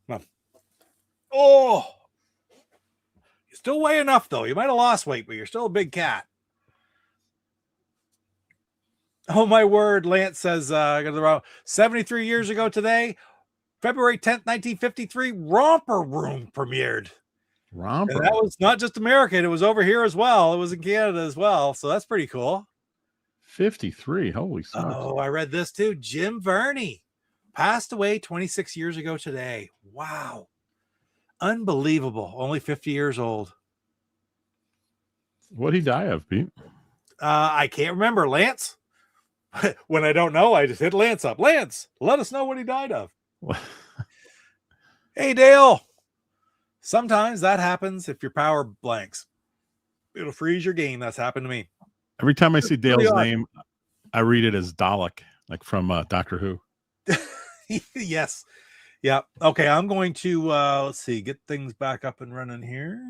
S4: Come on. Oh, you still weigh enough though. You might have lost weight, but you're still a big cat. Oh my word! Lance says, I got the wrong 73 years ago today, February 10th, 1953, Romper Room premiered.
S5: Romper.
S4: And that was not just American, it was over here as well. It was in Canada as well. So that's pretty cool.
S5: 53. Holy smokes.
S4: Oh, I read this too. Jim Varney passed away 26 years ago today. Wow. Unbelievable. Only 50 years old.
S5: What'd he die of, Pete?
S4: I can't remember. Lance? When I don't know, I just hit Lance up. Lance, let us know what he died of. Hey, Dale. Sometimes that happens if your power blanks. It'll freeze your game. That's happened to me.
S5: Every time I see
S4: really
S5: Dale's
S4: odd.
S5: name, I read it as Dalek, like from Doctor Who.
S4: Yes. Yeah. Okay. I'm going to let's see, get things back up and running here.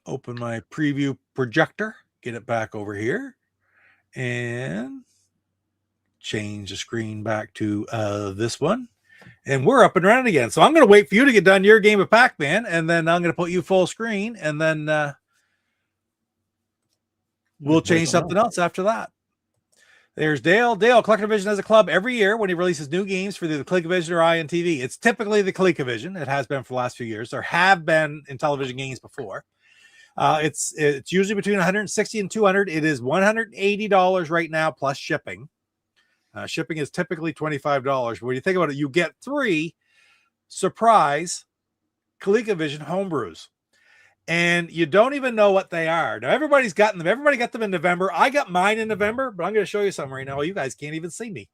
S4: Open my preview projector, get it back over here, and change the screen back to this one. And we're up and running again. So I'm going to wait for you to get done your game of Pac-Man, and then I'm going to put you full screen, and then we'll change something else after that. There's Dale. Dale, CollectorVision has a club every year when he releases new games for either the ColecoVision or INTV. It's typically the ColecoVision. It has been for the last few years. There have been Intellivision games before. It's usually between $160 and $200. It is $180 right now plus shipping. Shipping is typically $25. When you think about it, you get 3 surprise ColecoVision homebrews. And you don't even know what they are. Now, everybody's gotten them. Everybody got them in November. I got mine in November, but I'm going to show you something right now. You guys can't even see me.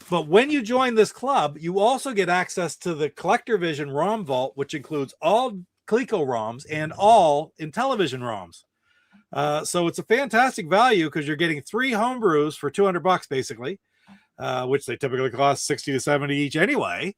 S4: But when you join this club, you also get access to the CollectorVision ROM vault, which includes all Coleco ROMs and all Intellivision ROMs. So it's a fantastic value because you're getting 3 homebrews for $200 basically. Which they typically cost 60 to 70 each anyway.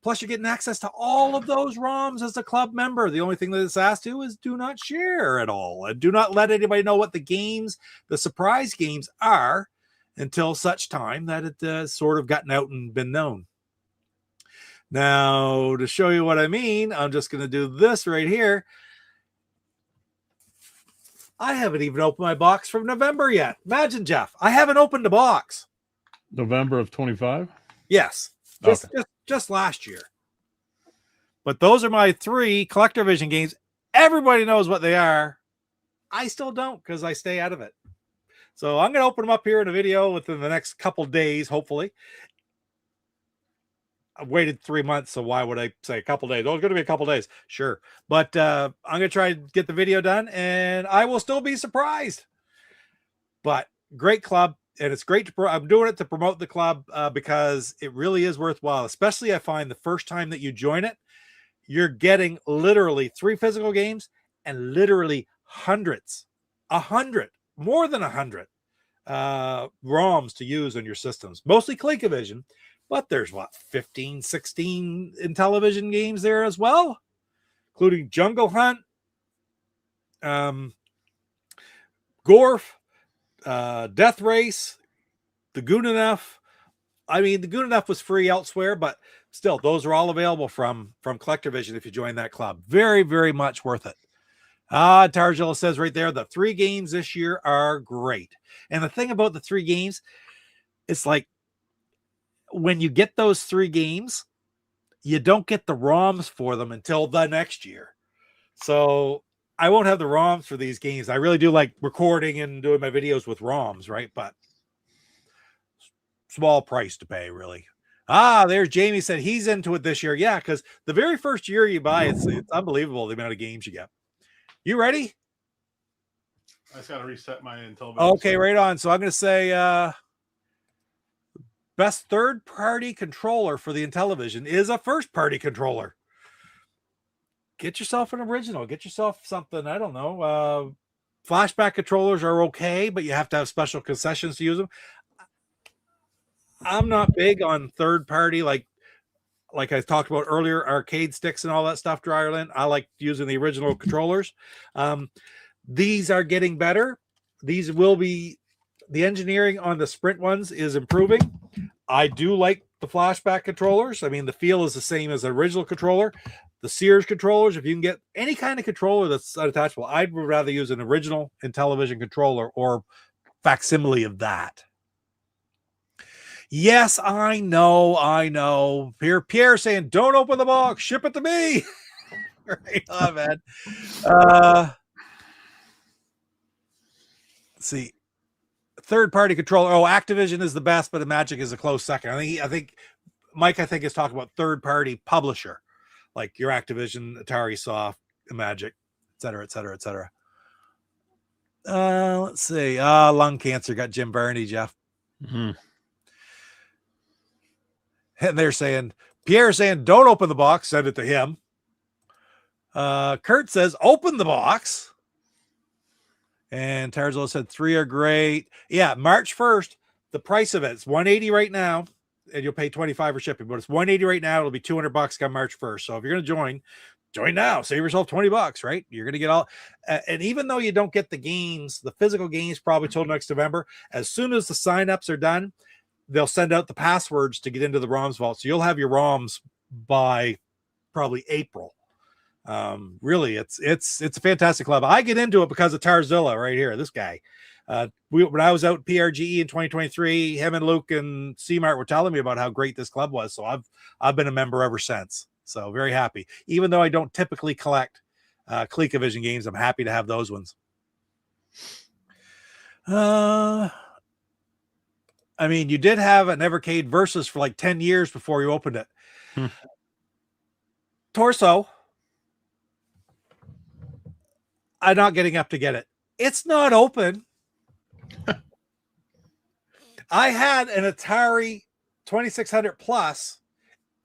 S4: Plus, you're getting access to all of those ROMs as a club member. The only thing that it's asked to is do not share at all. And do not let anybody know what the games, the surprise games are until such time that it has sort of gotten out and been known. Now, to show you what I mean, I'm just going to do this right here. I haven't even opened my box from November yet. Imagine, Jeff, I haven't opened a box.
S5: November of 25?
S4: Yes, just last year. But those are my 3 CollectorVision games. Everybody knows what they are. I still don't because I stay out of it. So I'm going to open them up here in a video within the next couple days, hopefully. I've waited 3 months, so why would I say a couple days? Oh, it's going to be a couple days. Sure. But I'm going to try to get the video done, and I will still be surprised. But great club. And it's great to I'm doing it to promote the club because it really is worthwhile. Especially I find the first time that you join it, you're getting literally 3 physical games and literally hundreds, more than 100 ROMs to use on your systems. Mostly ColecoVision, but there's 15, 16 Intellivision games there as well, including Jungle Hunt, Gorf, Death Race, the Goonenough. I mean, the Goonenough was free elsewhere, but still, those are all available from CollectorVision if you join that club. Very, very much worth it. Tarjilla says right there, the 3 games this year are great. And the thing about the 3 games, it's like when you get those 3 games, you don't get the ROMs for them until the next year. So I won't have the ROMs for these games. I really do like recording and doing my videos with ROMs, right? But small price to pay, really. There's Jamie said he's into it this year. Yeah, because the very first year you buy, it's unbelievable the amount of games you get. You ready?
S5: I just got to reset my Intellivision.
S4: Okay, right on. So I'm going to say best third-party controller for the Intellivision is a first-party controller. Get yourself an original. Get yourself something, I don't know. Flashback controllers are okay, but you have to have special concessions to use them. I'm not big on third-party. Like, like I talked about earlier, arcade sticks and all that stuff, Dryerland. I like using the original controllers. These are getting better. These will be, the engineering on the Sprint ones is improving. I do like the Flashback controllers. I mean, the feel is the same as the original controller. The Sears controllers, if you can get any kind of controller that's unattachable, I'd rather use an original Intellivision controller or facsimile of that. Yes, I know. Pierre saying, don't open the box, ship it to me. Right on, man. Let's see. Third-party controller. Oh, Activision is the best, but the Magic is a close second. I think Mike is talking about third-party publisher, like your Activision, Atari Soft, Magic, et cetera, et cetera, et cetera. Let's see. Lung cancer got Jim Barney, Jeff.
S5: Mm-hmm.
S4: And they're saying, Pierre saying, don't open the box, send it to him. Kurt says, open the box. And Tarzan said 3 are great. Yeah, March 1st, the price of it's $180 right now, and you'll pay $25 for shipping, but it's $180 right now. It'll be $200 come March 1st. So if you're going to join now, save yourself $20, right? You're going to get all, and even though you don't get the games, the physical games probably till next November, as soon as the signups are done, they'll send out the passwords to get into the ROMs vault. So you'll have your ROMs by probably April. Really, it's a fantastic club. I get into it because of Tarzilla right here. This guy, when I was out PRGE in 2023, him and Luke and C-Mart were telling me about how great this club was. So I've been a member ever since. So very happy. Even though I don't typically collect ColecoVision games, I'm happy to have those ones. I mean, you did have an Evercade Versus for like 10 years before you opened it. Torso. I'm not getting up to get it. It's not open. I had an Atari 2600 Plus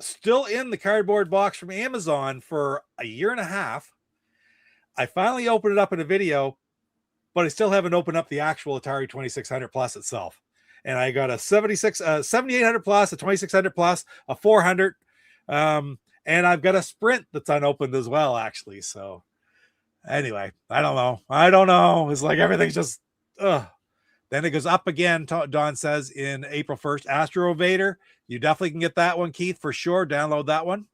S4: still in the cardboard box from Amazon for a year and a half. I finally opened it up in a video, but I still haven't opened up the actual Atari 2600 Plus itself. And I got a 7800 Plus, a 2600 Plus, a 400, and I've got a Sprint that's unopened as well, actually. So anyway, I don't know. It's like everything's just, ugh. Then it goes up again, Don says, in April 1st. Astro Vader, you definitely can get that one, Keith, for sure. Download that one.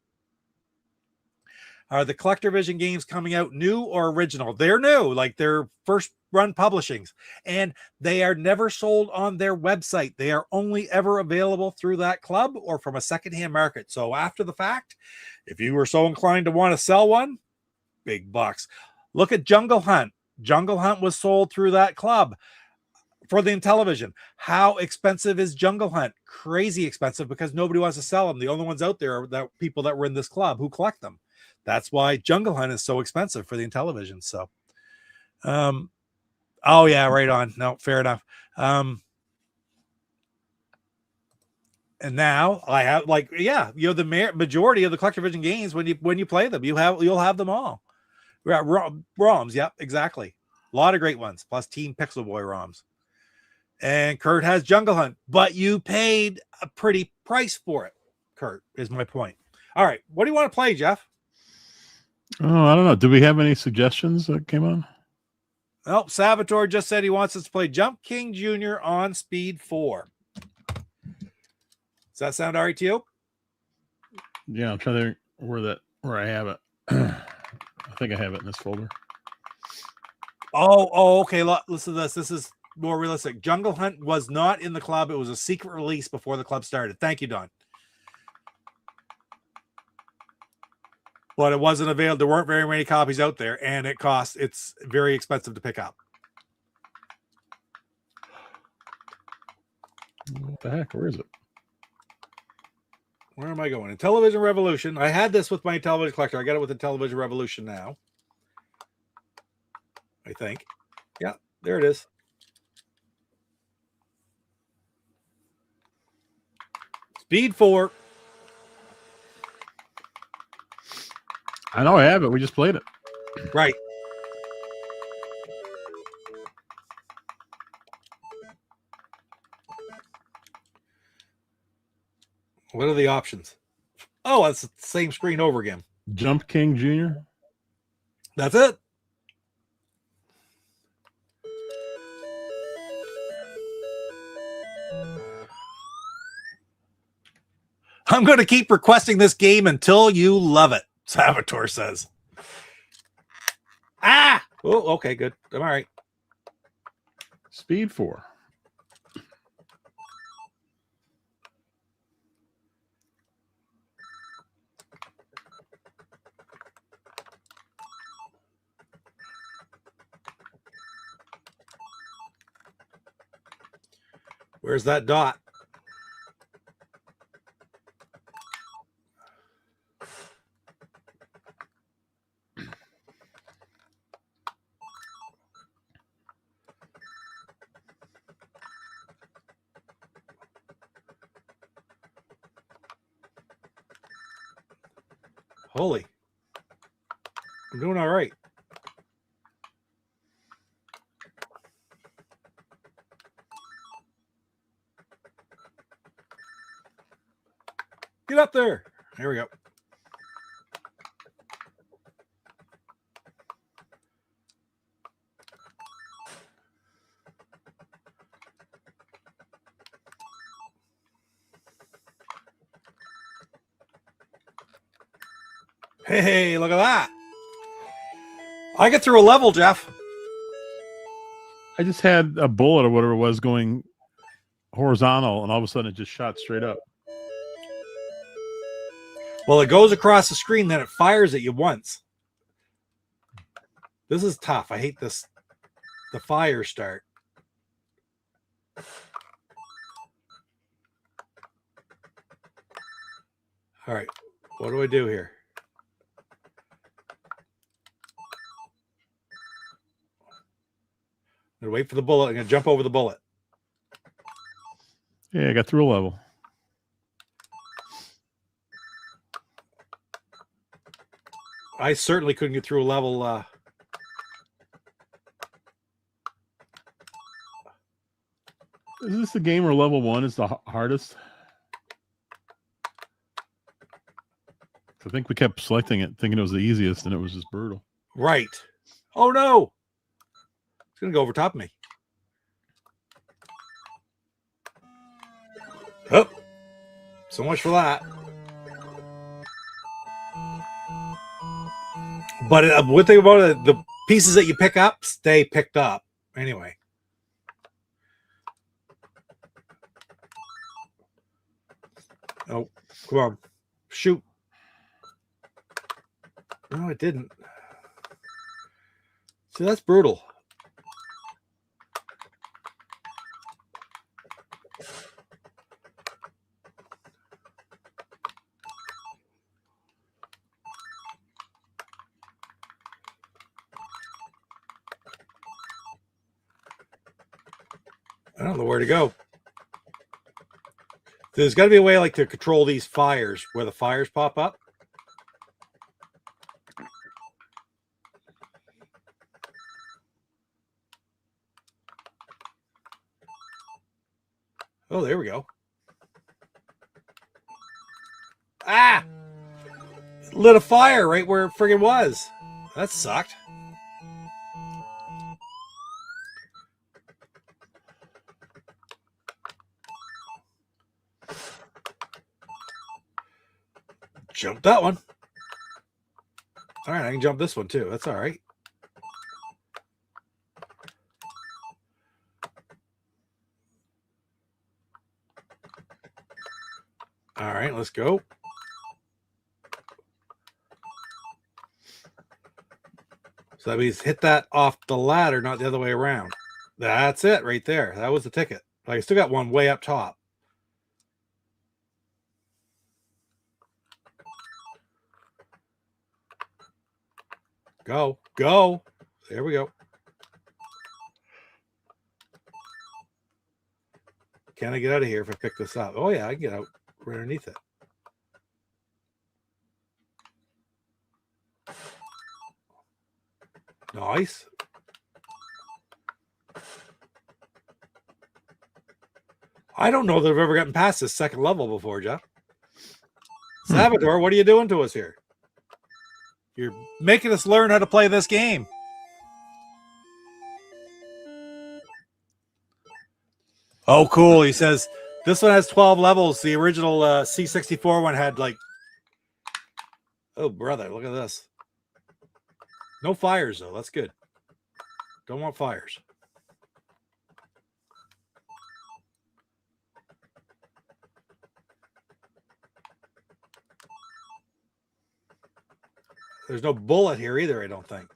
S4: Are the CollectorVision games coming out new or original? They're new, like they're first run publishings, and they are never sold on their website. They are only ever available through that club or from a secondhand market. So after the fact, if you were so inclined to want to sell one, big bucks. Look at Jungle Hunt. Jungle Hunt was sold through that club for the Intellivision. How expensive is Jungle Hunt? Crazy expensive, because nobody wants to sell them. The only ones out there are the people that were in this club who collect them. That's why Jungle Hunt is so expensive for the Intellivision. So, oh yeah, right on. No, fair enough. And now I have, like, yeah, you know, the majority of the CollectorVision games, when you play them, you'll have them all. ROMs, yep, exactly. A lot of great ones, plus Team Pixel Boy ROMs. And Kurt has Jungle Hunt, but you paid a pretty price for it, Kurt, is my point. All right, what do you want to play, Jeff?
S5: Oh, I don't know. Do we have any suggestions that came on?
S4: Oh, Salvatore just said he wants us to play Jump King Jr. on Speed 4. Does that sound all right to you?
S5: Yeah, I'm trying to think where I have it. I think I have it in this folder.
S4: Oh, okay. Listen to this. This is more realistic. Jungle Hunt was not in the club. It was a secret release before the club started. Thank you, Don. But it wasn't available. There weren't very many copies out there, and it's very expensive to pick up.
S5: What the heck? Where is it?
S4: Where am I going? Intellivision Revolution. I had this with my Intellivision Collector. I got it with Intellivision Revolution now, I think. Yeah, there it is. Speed 4.
S5: I know I have it. We just played it.
S4: Right. What are the options? Oh, it's the same screen over again.
S5: Jump King Jr.
S4: That's it. I'm going to keep requesting this game until you love it, Salvatore says. Ah! Oh, okay, good. I'm all right.
S5: Speed 4.
S4: Where's that dot? Holy. I'm doing all right. Get up there. There we go. Hey, look at that. I get through a level, Jeff.
S5: I just had a bullet or whatever it was going horizontal, and all of a sudden it just shot straight up.
S4: Well, it goes across the screen, then it fires at you once. This is tough. I hate this. The fire start. All right. What do I do here? I'm going to wait for the bullet. I'm going to jump over the bullet.
S5: Yeah, I got through a level.
S4: I certainly couldn't get through a level.
S5: Is this the game where level 1 is the hardest? I think we kept selecting it, thinking it was the easiest, and it was just brutal.
S4: Right. Oh, no. It's going to go over top of me. Oh, so much for that. But one thing about it, the pieces that you pick up stay picked up. Anyway. Oh, come on. Shoot. No, it didn't. See, that's brutal. I don't know where to go. There's got to be a way like to control these fires where the fires pop up. Oh, there we go. Ah! It lit a fire right where it friggin' was. That sucked. Jump that one. All right, I can jump this one too. That's all right. All right, let's go. So that means hit that off the ladder, not the other way around. That's it right there. That was the ticket. I still got one way up top. Go, go. There we go. Can I get out of here if I pick this up? Oh, yeah, I can get out right underneath it. Nice. I don't know that I've ever gotten past this second level before, Jeff. Salvador, what are you doing to us here? You're making us learn how to play this game. Oh, cool. He says this one has 12 levels. The original C64 one had like, oh, brother, look at this. No fires, though. That's good. Don't want fires. There's no bullet here either, I don't think.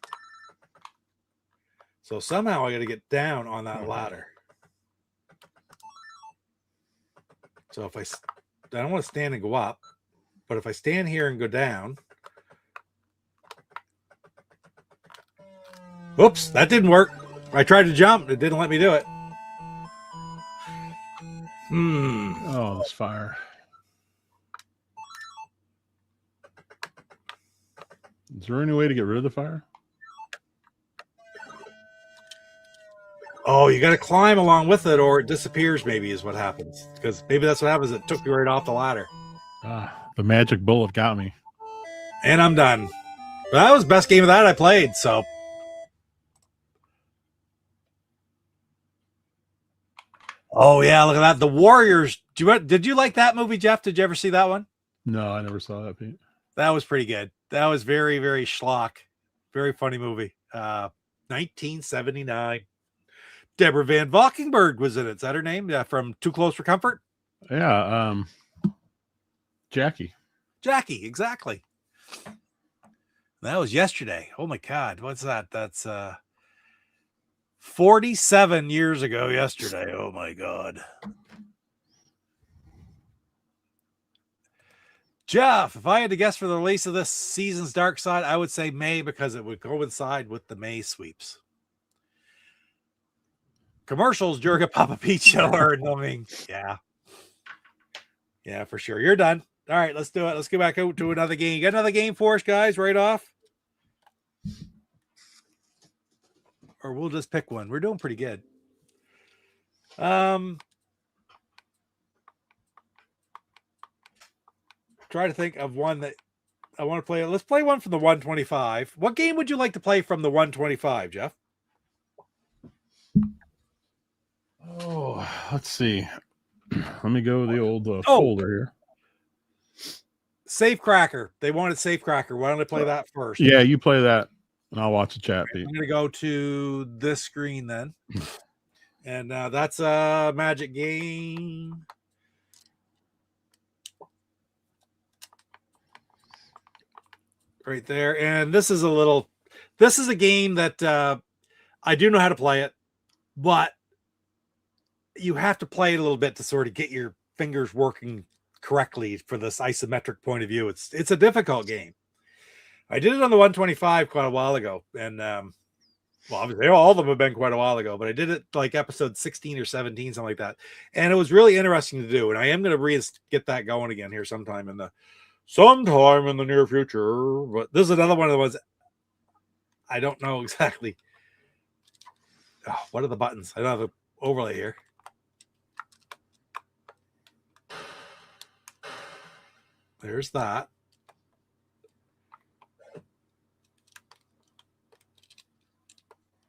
S4: So somehow I got to get down on that ladder. So if I don't want to stand and go up, but if I stand here and go down. Oops, that didn't work. I tried to jump. It didn't let me do it.
S5: Oh, this fire. Is there any way to get rid of the fire?
S4: Oh, you got to climb along with it or it disappears, maybe, is what happens. Because maybe that's what happens. It took me right off the ladder.
S5: The magic bullet got me.
S4: And I'm done. But that was the best game of that I played, so. Oh, yeah, look at that. The Warriors. Did you like that movie, Jeff? Did you ever see that one?
S5: No, I never saw that, Pete.
S4: That was pretty good. That was very, very schlock. Very funny movie. 1979. Deborah Van Valkenburg was in it. Is that her name? Yeah, from Too Close for Comfort?
S5: Yeah, Jackie.
S4: Jackie, exactly. That was yesterday. Oh my God. What's that? That's 47 years ago yesterday. Oh my God. Jeff, if I had to guess for the release of this season's Dark Side, I would say May because it would coincide with the May sweeps. Commercials during a Papa Pete show are annoying. Yeah. Yeah, for sure. You're done. All right, let's do it. Let's go back out to another game. You got another game for us, guys, right off? Or we'll just pick one. We're doing pretty good. Try to think of one that I want to play. Let's play one from the 125. What game would you like to play from the 125, Jeff?
S5: Oh, let's see. Let me go the old folder here.
S4: Safecracker. They wanted Safecracker. Why don't I play that first?
S5: Yeah, you play that, and I'll watch the chat, Pete.
S4: I'm going to go to this screen then. And that's a Magic game. Right there. And this is a game that I do know how to play it, but you have to play it a little bit to sort of get your fingers working correctly for this isometric point of view. It's a difficult game. I did it on the 125 quite a while ago. And well, obviously all of them have been quite a while ago, but I did it like episode 16 or 17, something like that. And it was really interesting to do. And I am going to get that going again here sometime in the near future. But this is another one of the ones I don't know exactly. Oh, what are the buttons? I don't have an overlay here. There's that.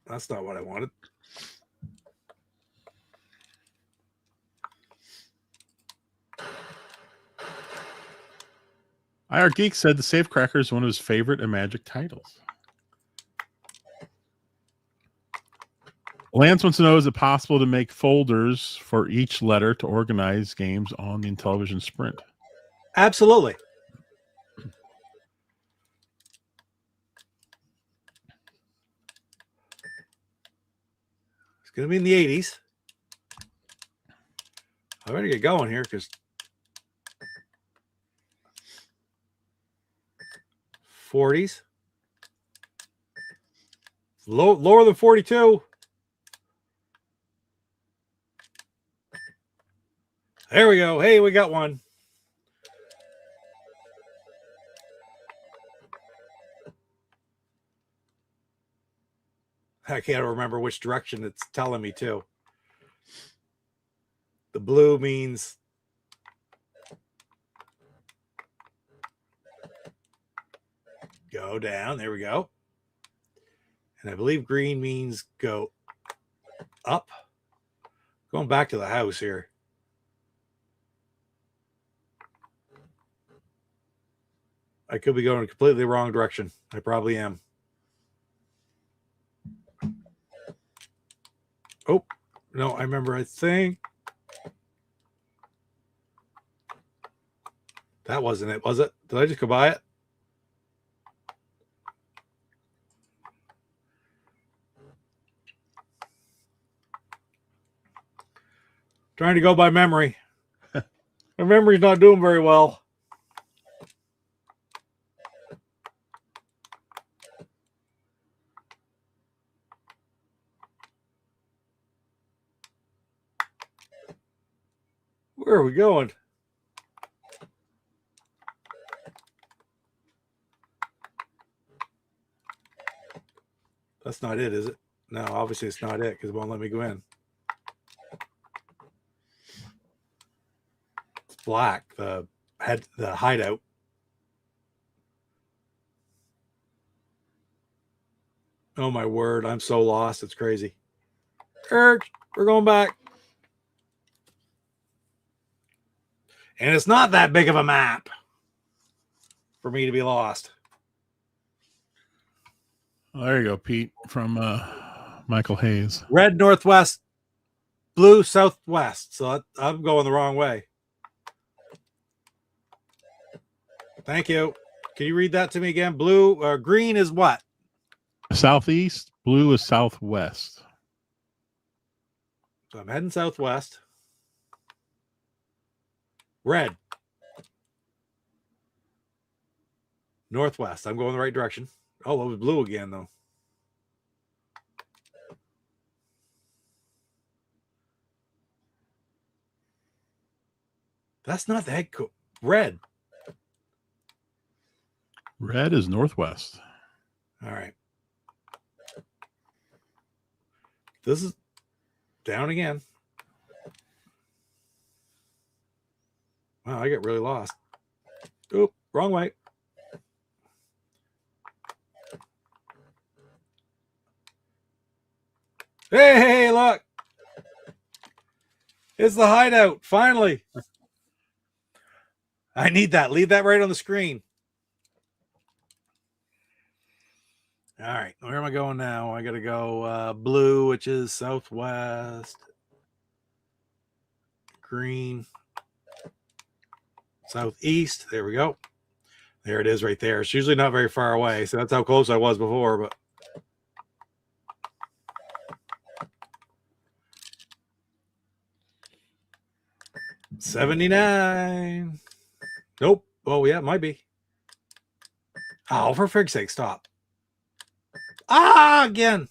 S4: That's not what I wanted.
S5: IR Geek said the Safecracker is one of his favorite Magic titles. Lance wants to know, is it possible to make folders for each letter to organize games on the Intellivision Sprint?
S4: Absolutely. It's going to be in the 80s. I better get going here because 40s. Lower than 42. There we go. Hey, we got one. I can't remember which direction it's telling me to. The blue means Go down. There we go. And I believe green means go up. Going back to the house here. I could be going in completely wrong direction. I probably am. Oh, no, I remember, I think. That wasn't it, was it? Did I just go by it? Trying to go by memory. My memory's not doing very well. Where are we going? That's not it, is it? No, obviously it's not it because it won't let me go in. It's black, the hideout. Oh my word, I'm so lost. It's crazy. Eric, we're going back. And it's not that big of a map for me to be lost.
S5: Well, there you go, Pete, from Michael Hayes.
S4: Red northwest, blue southwest. So I'm going the wrong way. Thank you. Can you read that to me again? Blue, green is what?
S5: Southeast, blue is southwest.
S4: So I'm heading southwest. Red. Northwest. I'm going the right direction. Oh, it was blue again, though. That's not the head coach. Red.
S5: Red is northwest.
S4: All right. This is down again. Wow, I get really lost. Oop, wrong way. Hey, look. It's the hideout. Finally. I need that. Leave that right on the screen. All right. Where am I going now? I got to go blue, which is southwest. Green. Southeast. There we go. There it is right there. It's usually not very far away. So that's how close I was before. But $79. Nope. Oh, yeah, it might be. Oh, for frig's sake, stop. Ah, again.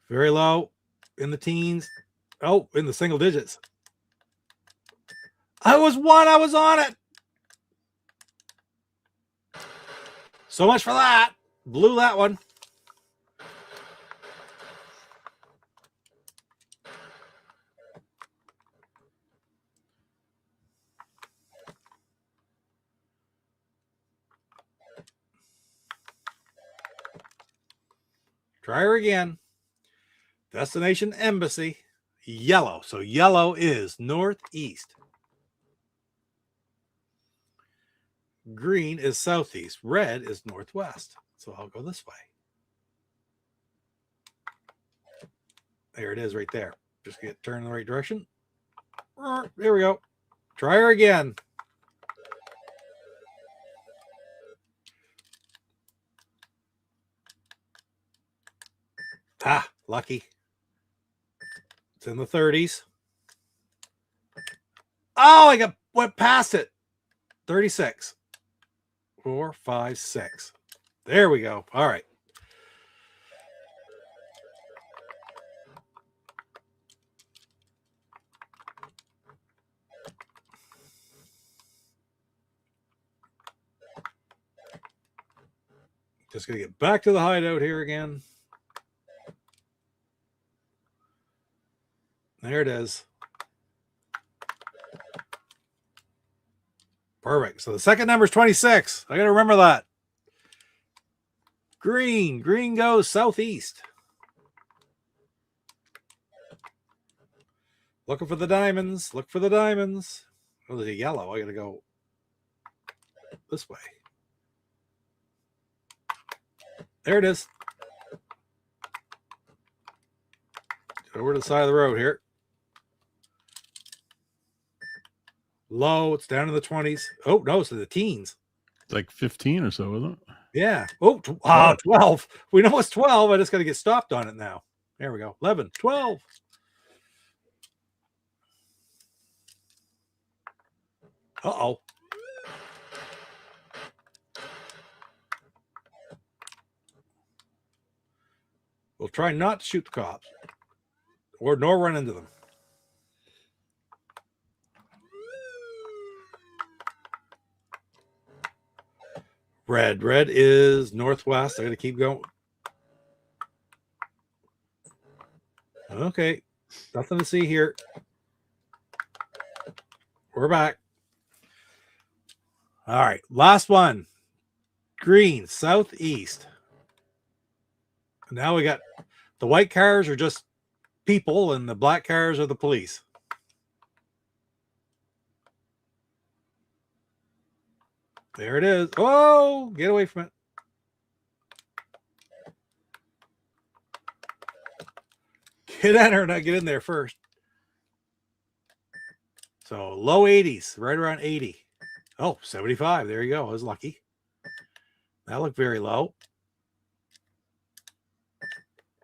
S4: Very low in the teens. Oh, in the single digits. I was on it. So much for that. Blew that one. Try her again. Destination Embassy. Yellow. So yellow is northeast. Green is southeast. Red is northwest. So I'll go this way. There it is right there. Just get turned in the right direction. There we go. Try her again. Ah, lucky. It's in the 30s. Oh, I went past it. 36. 4, 5, 6. There we go. All right. Just going to get back to the hideout here again. There it is. Perfect. So the second number is 26. I got to remember that. Green. Green goes southeast. Looking for the diamonds. Look for the diamonds. Oh, there's a yellow. I got to go this way. There it is. Over to the side of the road here. Low. It's down in the 20s. Oh, no, it's in the teens.
S5: It's like 15 or so, isn't it?
S4: Yeah. Oh, 12. We know it's 12. I just got to get stopped on it now. There we go. 11, 12. Uh-oh. We'll try not to shoot the cops nor run into them. Red. Red is northwest. I got to keep going. Okay. Nothing to see here. We're back. All right. Last one. Green, southeast. Now we got the white cars are just people and the black cars are the police. There it is. Oh, get away from it. Get in there and not get in there first. So low 80s, right around 80. Oh, 75. There you go. I was lucky. That looked very low.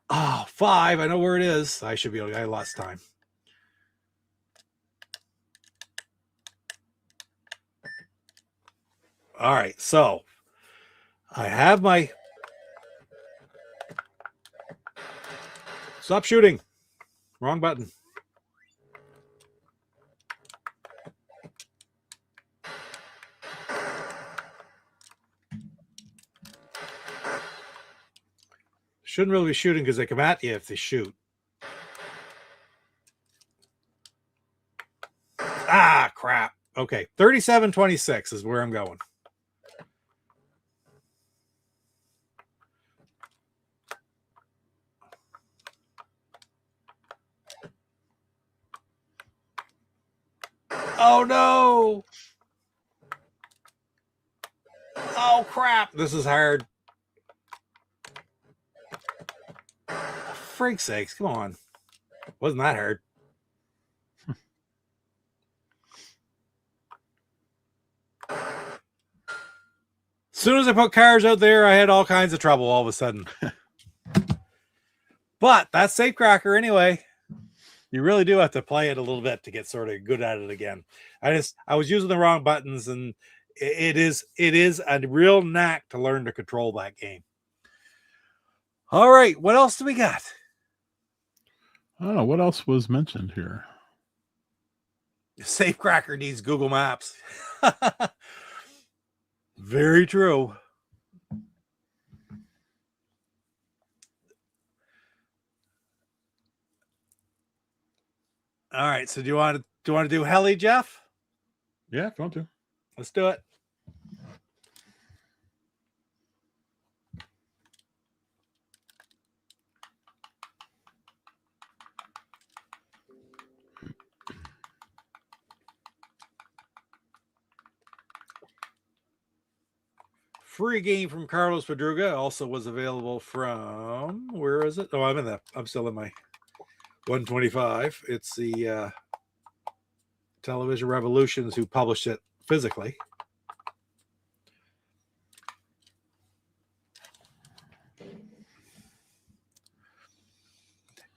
S4: Oh, 5. I know where it is. I should be able to get lots of time. All right. So I have my stop shooting. Wrong button. Shouldn't really be shooting because they come at you if they shoot. Ah, crap. Okay, 37-26 is where I'm going. Oh, no. Oh, crap. This is hard. Freak's sakes, come on. Wasn't that hard? As soon as I put cars out there, I had all kinds of trouble all of a sudden. But that's Safecracker anyway. You really do have to play it a little bit to get sort of good at it again. I was using the wrong buttons, and it is a real knack to learn to control that game. All right, what else do we got?
S5: I don't know what else was mentioned here.
S4: Safecracker needs Google Maps. Very true. All right, so do you want to do heli, Jeff?
S5: Yeah, if you want to.
S4: Let's do it. Free game from Carlos Madruga also was available from, where is it? Oh, I'm still in my 125. It's the Television Revolutions who published it physically.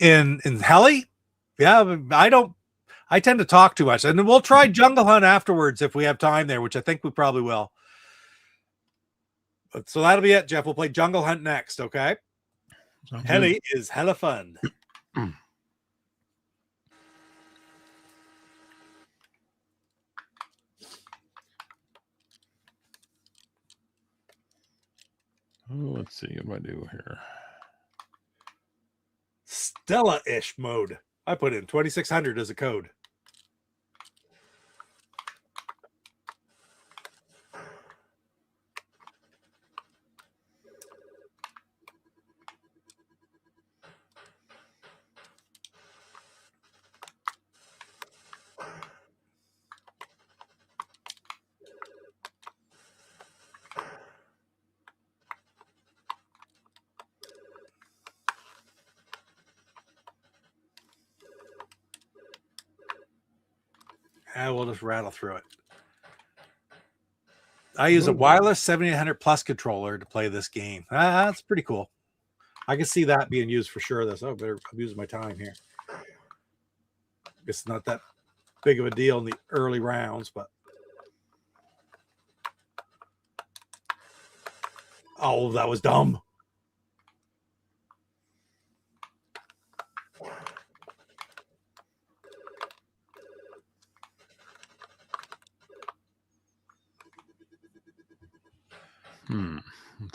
S4: In heli? Yeah, I tend to talk too much. And we'll try Jungle Hunt afterwards if we have time there, which I think we probably will. But, so that'll be it, Jeff. We'll play Jungle Hunt next, okay? Heli is hella fun.
S5: Let's see what do I do here.
S4: Stella-ish mode. I put in 2600 as a code. We'll just rattle through it. I use a wireless 7800 plus controller to play this game. That's pretty cool. I can see that being used for sure. I'm using my time here. It's not that big of a deal in the early rounds, but oh, that was dumb.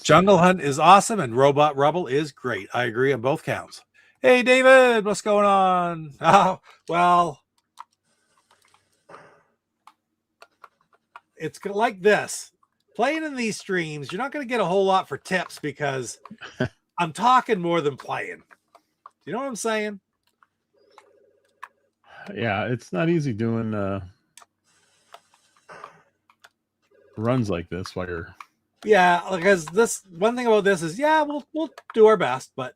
S4: Jungle Hunt is awesome and Robot Rubble is great. I agree on both counts. Hey, David, what's going on? Oh, well, it's like this. Playing in these streams, you're not going to get a whole lot for tips because I'm talking more than playing. You know what I'm saying?
S5: Yeah, it's not easy doing runs like this while you're.
S4: Yeah, because this one thing about this is, yeah, we'll do our best, but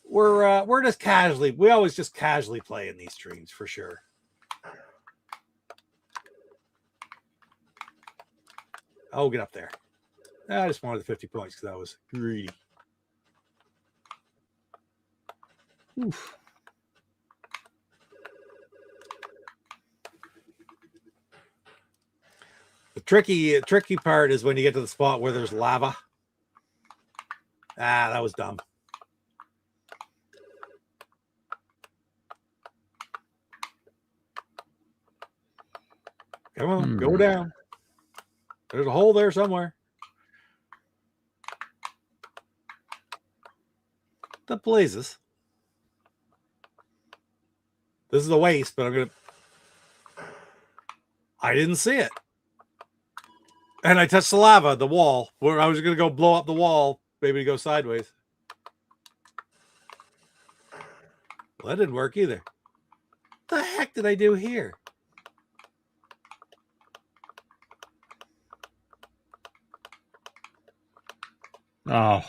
S4: we're just casually. We always just casually play in these streams for sure. Oh, get up there. I just wanted the 50 points because I was greedy. Oof. The tricky part is when you get to the spot where there's lava. That was dumb. Come on, go down. There's a hole there somewhere. The blazes. This is a waste, but I didn't see it. And I touched the lava, the wall, where I was going to go blow up the wall, maybe to go sideways. Well, that didn't work either. What the heck did I do here?
S5: Oh.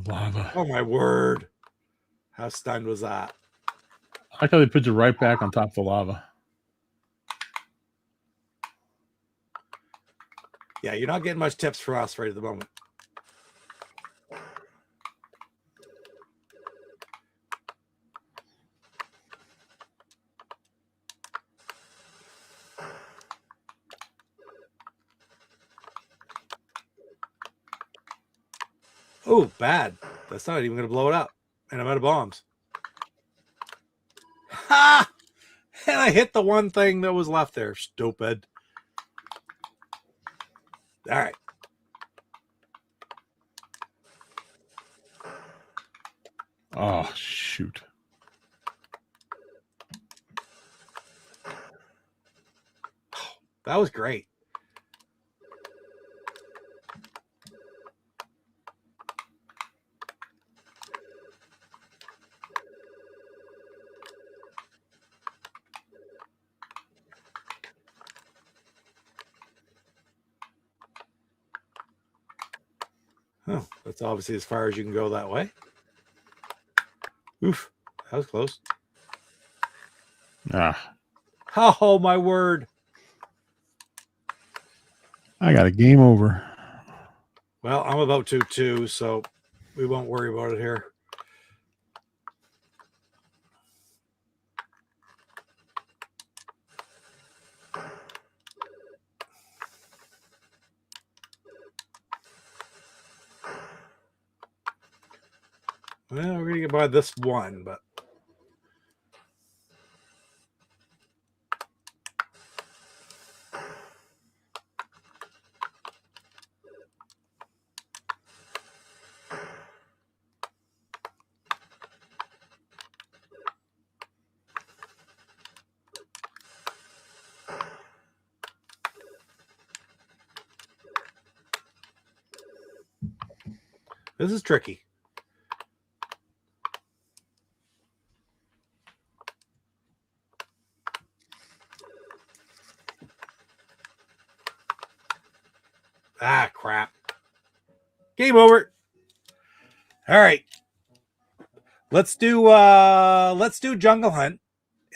S5: Lava.
S4: Oh, my word. How stunned was that?
S5: I thought they put you right back on top of the lava.
S4: Yeah, you're not getting much tips from us right at the moment. Oh, bad. That's not even going to blow it up. And I'm out of bombs. Ha! And I hit the one thing that was left there. Stupid. All right.
S5: Oh, shoot.
S4: That was great. Oh, that's obviously as far as you can go that way. Oof, that was close.
S5: Ah.
S4: Oh, my word.
S5: I got a game over.
S4: Well, I'm about to too, so we won't worry about it here. Well, we're going to get by this one, but this is tricky. Ah, crap. Game over. All right. Let's do Jungle Hunt.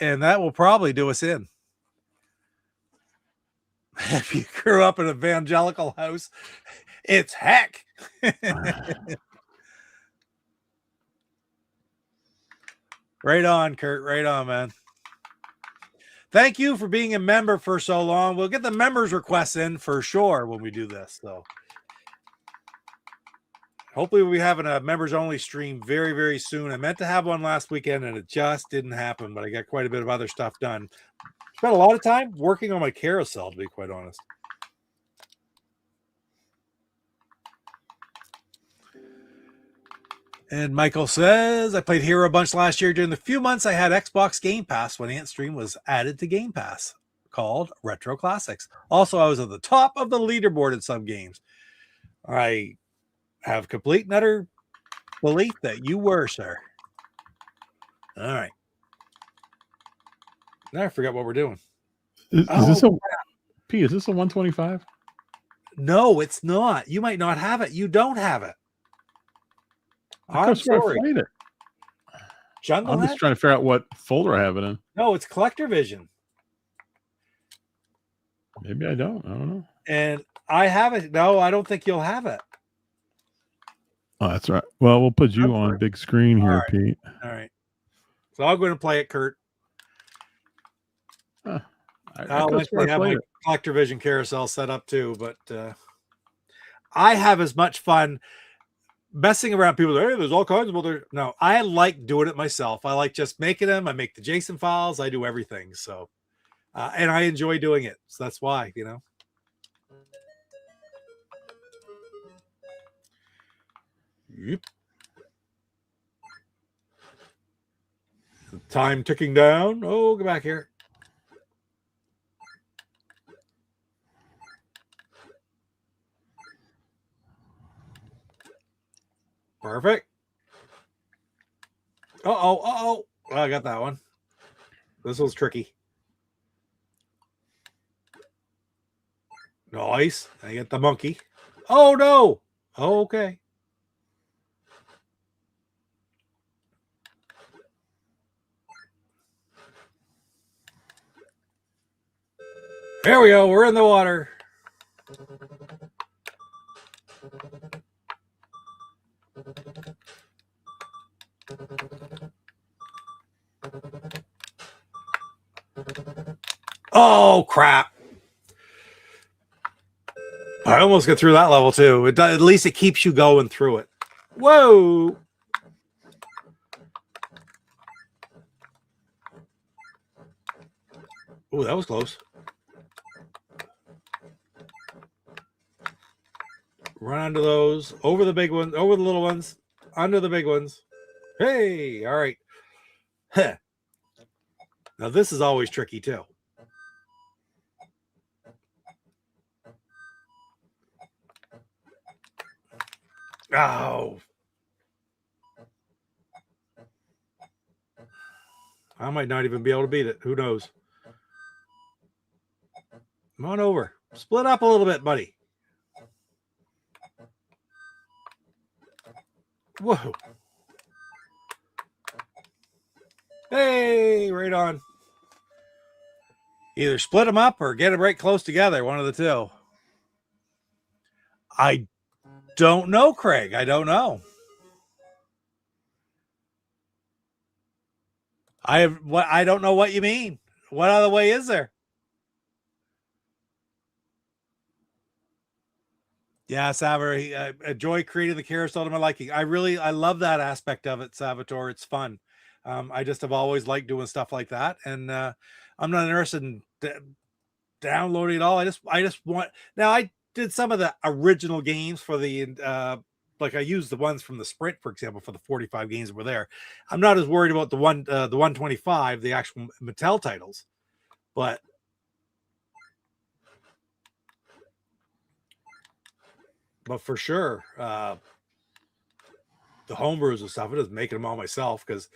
S4: and that will probably do us in. If you grew up in an evangelical house, it's heck. Right on, Kurt. Right on, man. Thank you for being a member for so long. We'll get the members' requests in for sure when we do this. So hopefully we'll be having a members only stream very, very soon. I meant to have one last weekend and it just didn't happen, but I got quite a bit of other stuff done. Spent a lot of time working on my carousel, to be quite honest. And Michael says, I played Hero a bunch last year. During the few months I had Xbox Game Pass when Ant Stream was added to Game Pass, called Retro Classics. Also, I was at the top of the leaderboard in some games. I have complete and utter belief that you were, sir. All right. Now I forgot what we're doing.
S5: Is this a P? Is this a 125?
S4: No, it's not. You might not have it. You don't have it. I'm sorry.
S5: I played it.
S4: Jungle
S5: I'm
S4: Head?
S5: just trying to figure out what folder I have it in.
S4: No, it's Collector Vision.
S5: Maybe I don't. I don't know.
S4: And I have it. No, I don't think you'll have it.
S5: Oh, that's right. Well, we'll put you on big screen here,
S4: All right.
S5: Pete.
S4: All right. So I'll go and play it, Kurt. I'll eventually have my Collector Vision carousel set up too, but I have as much fun messing around. People say, hey, there's all kinds of other. No, I like doing it myself. I like just making them. I make the JSON files. I do everything. So, and I enjoy doing it. So that's why, you know. Yep. Time ticking down. Oh, go back here. Perfect. Uh-oh. Well, I got that one. This was tricky. Nice. I get the monkey. Oh, no. Oh, okay. There we go. We're in the water. Oh, crap. I almost got through that level too. It does, at least it keeps you going through it. Whoa. Oh, that was close. Run under those, over the big ones, over the little ones, under the big ones. Hey, all right. Huh. Now this is always tricky too. Oh. I might not even be able to beat it. Who knows? Come on over. Split up a little bit, buddy. Whoa. Hey, right on. Either split them up or get them right close together. One of the two. I don't know, Craig. I don't know. I don't know what you mean. What other way is there? Yeah, Saver, I enjoy creating the carousel to my liking. I love that aspect of it, Salvatore. It's fun. I just have always liked doing stuff like that, and I'm not interested in downloading it all. I just want. Now I did some of the original games for the like I used the ones from the Sprint, for example, for the 45 games that were there. I'm not as worried about the 125, the actual Mattel titles, but. But for sure, the homebrews and stuff, it is making them all myself because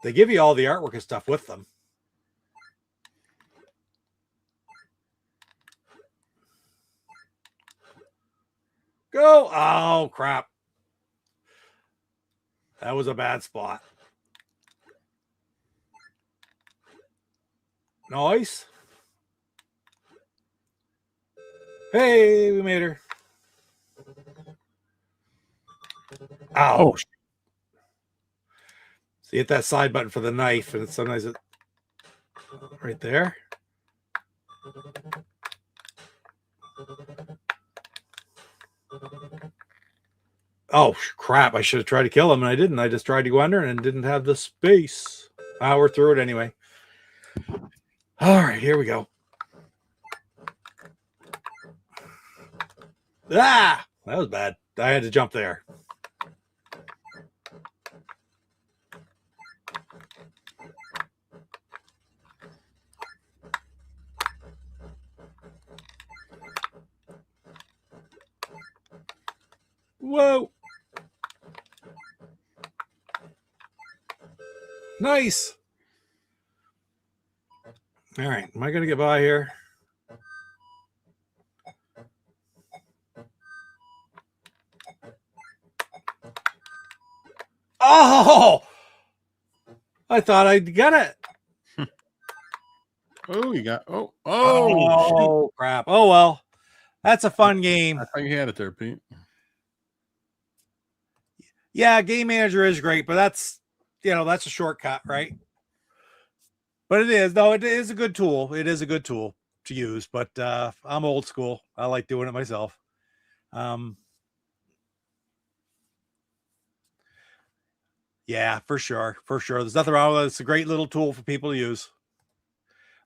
S4: they give you all the artwork and stuff with them. Go. Oh, crap. That was a bad spot. Nice. Hey, we made her. Ow.
S5: Oh,
S4: So you hit that side button for the knife, and sometimes it right there. Oh crap! I should have tried to kill him, and I didn't. I just tried to go under and didn't have the space. We're through it anyway. All right, here we go. Ah, that was bad. I had to jump there. Whoa. Nice. All right. Am I going to get by here? Oh, I thought I'd get it.
S5: oh, you got.
S4: Oh, crap. Oh, well, that's a fun game.
S5: I thought you had it there, Pete.
S4: Yeah, Game Manager is great, but that's a shortcut, right? But it is a good tool. It is a good tool to use, but I'm old school. I like doing it myself. Yeah, for sure. There's nothing wrong with it. It's a great little tool for people to use.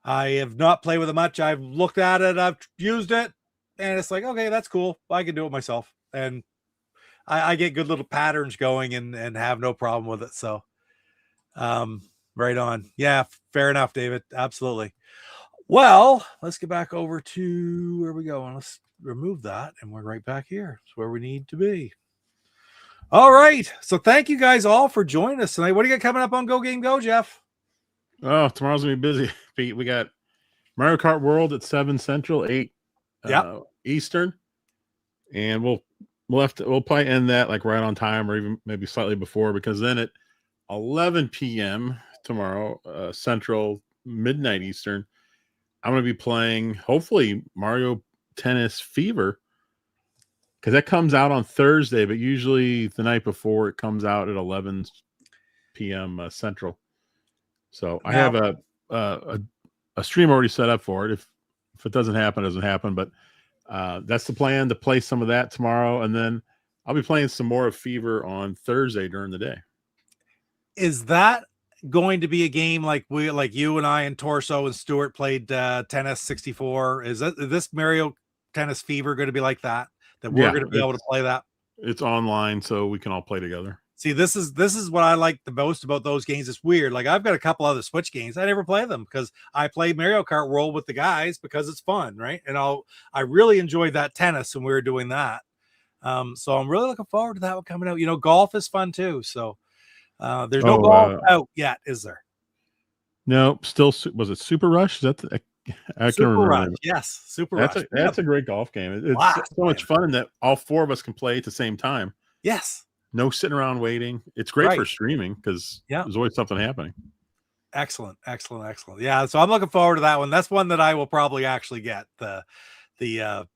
S4: I have not played with it much. I've looked at it, I've used it, and it's like, okay, that's cool. I can do it myself. And I get good little patterns going and have no problem with it. So right on. Yeah, fair enough, David. Absolutely. Well, let's get back over to where we go. And let's remove that. And we're right back here. It's where we need to be. All right. So thank you guys all for joining us tonight. What do you got coming up on Go Game Go, Jeff?
S5: Oh, tomorrow's gonna be busy, Pete. We got Mario Kart World at 7 Central, 8 Eastern, and we'll probably end that like right on time or even maybe slightly before, because then at 11 p.m. tomorrow Central, midnight Eastern, I'm going to be playing hopefully Mario Tennis Fever, because that comes out on Thursday, but usually the night before it comes out at 11 p.m. Central. So I have a stream already set up for it. If it doesn't happen, it doesn't happen. But that's the plan, to play some of that tomorrow, and then I'll be playing some more of Fever on Thursday during the day.
S4: Is that going to be a game like you and I and Torso and Stuart played Tennis 64? Is this Mario Tennis Fever going to be like that we're going to be able to play that?
S5: It's online, so we can all play together.
S4: See, this is what I like the most about those games. It's weird. Like, I've got a couple other Switch games. I never play them because I play Mario Kart World with the guys because it's fun, right? And I really enjoyed that tennis when we were doing that. So I'm really looking forward to that one coming out. Golf is fun too. So there's no golf out yet, is there?
S5: No, still. Was it Super Rush? Is that I
S4: Super
S5: can remember.
S4: Rush. Yes, Super Rush.
S5: That's a great golf game. It's so much fun that all four of us can play at the same time.
S4: Yes.
S5: No sitting around waiting. It's great for streaming because there's always something happening.
S4: Excellent. Yeah, so I'm looking forward to that one. That's one that I will probably actually get, the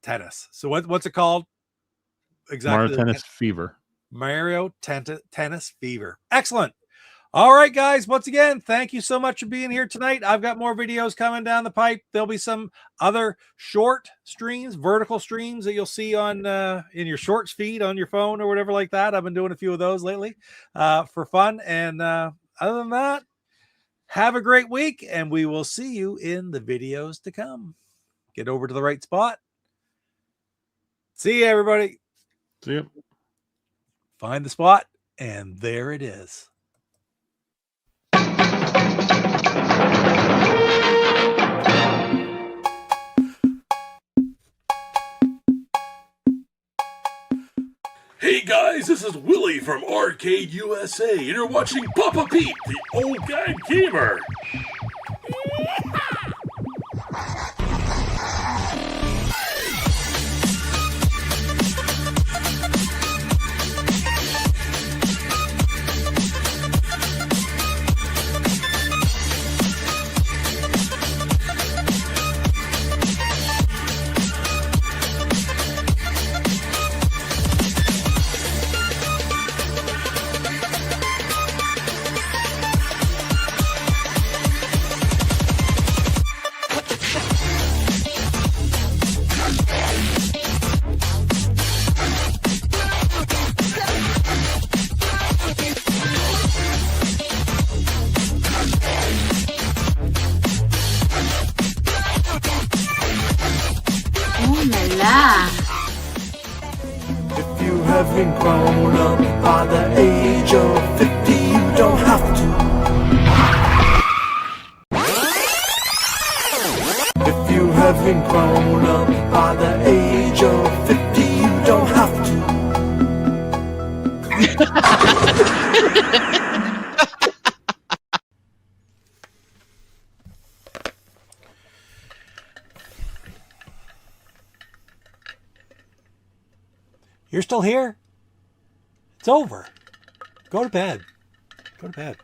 S4: tennis. So what's it called? Exactly.
S5: Mario Tennis Fever.
S4: Mario Tennis Fever. Excellent. All right, guys. Once again, thank you so much for being here tonight. I've got more videos coming down the pipe. There'll be some other short streams, vertical streams that you'll see on in your shorts feed on your phone or whatever like that. I've been doing a few of those lately for fun. And other than that, have a great week, and we will see you in the videos to come. Get over to the right spot. See you, everybody.
S5: See you.
S4: Find the spot, and there it is.
S2: Hey guys, this is Willie from Arcade USA, and you're watching Papa Pete, the Old Guy Gamer.
S1: by the age of 50, you don't have to. If you haven't grown up by the age of 50, you don't have to.
S4: You're still here? It's over. Go to bed. Go to bed.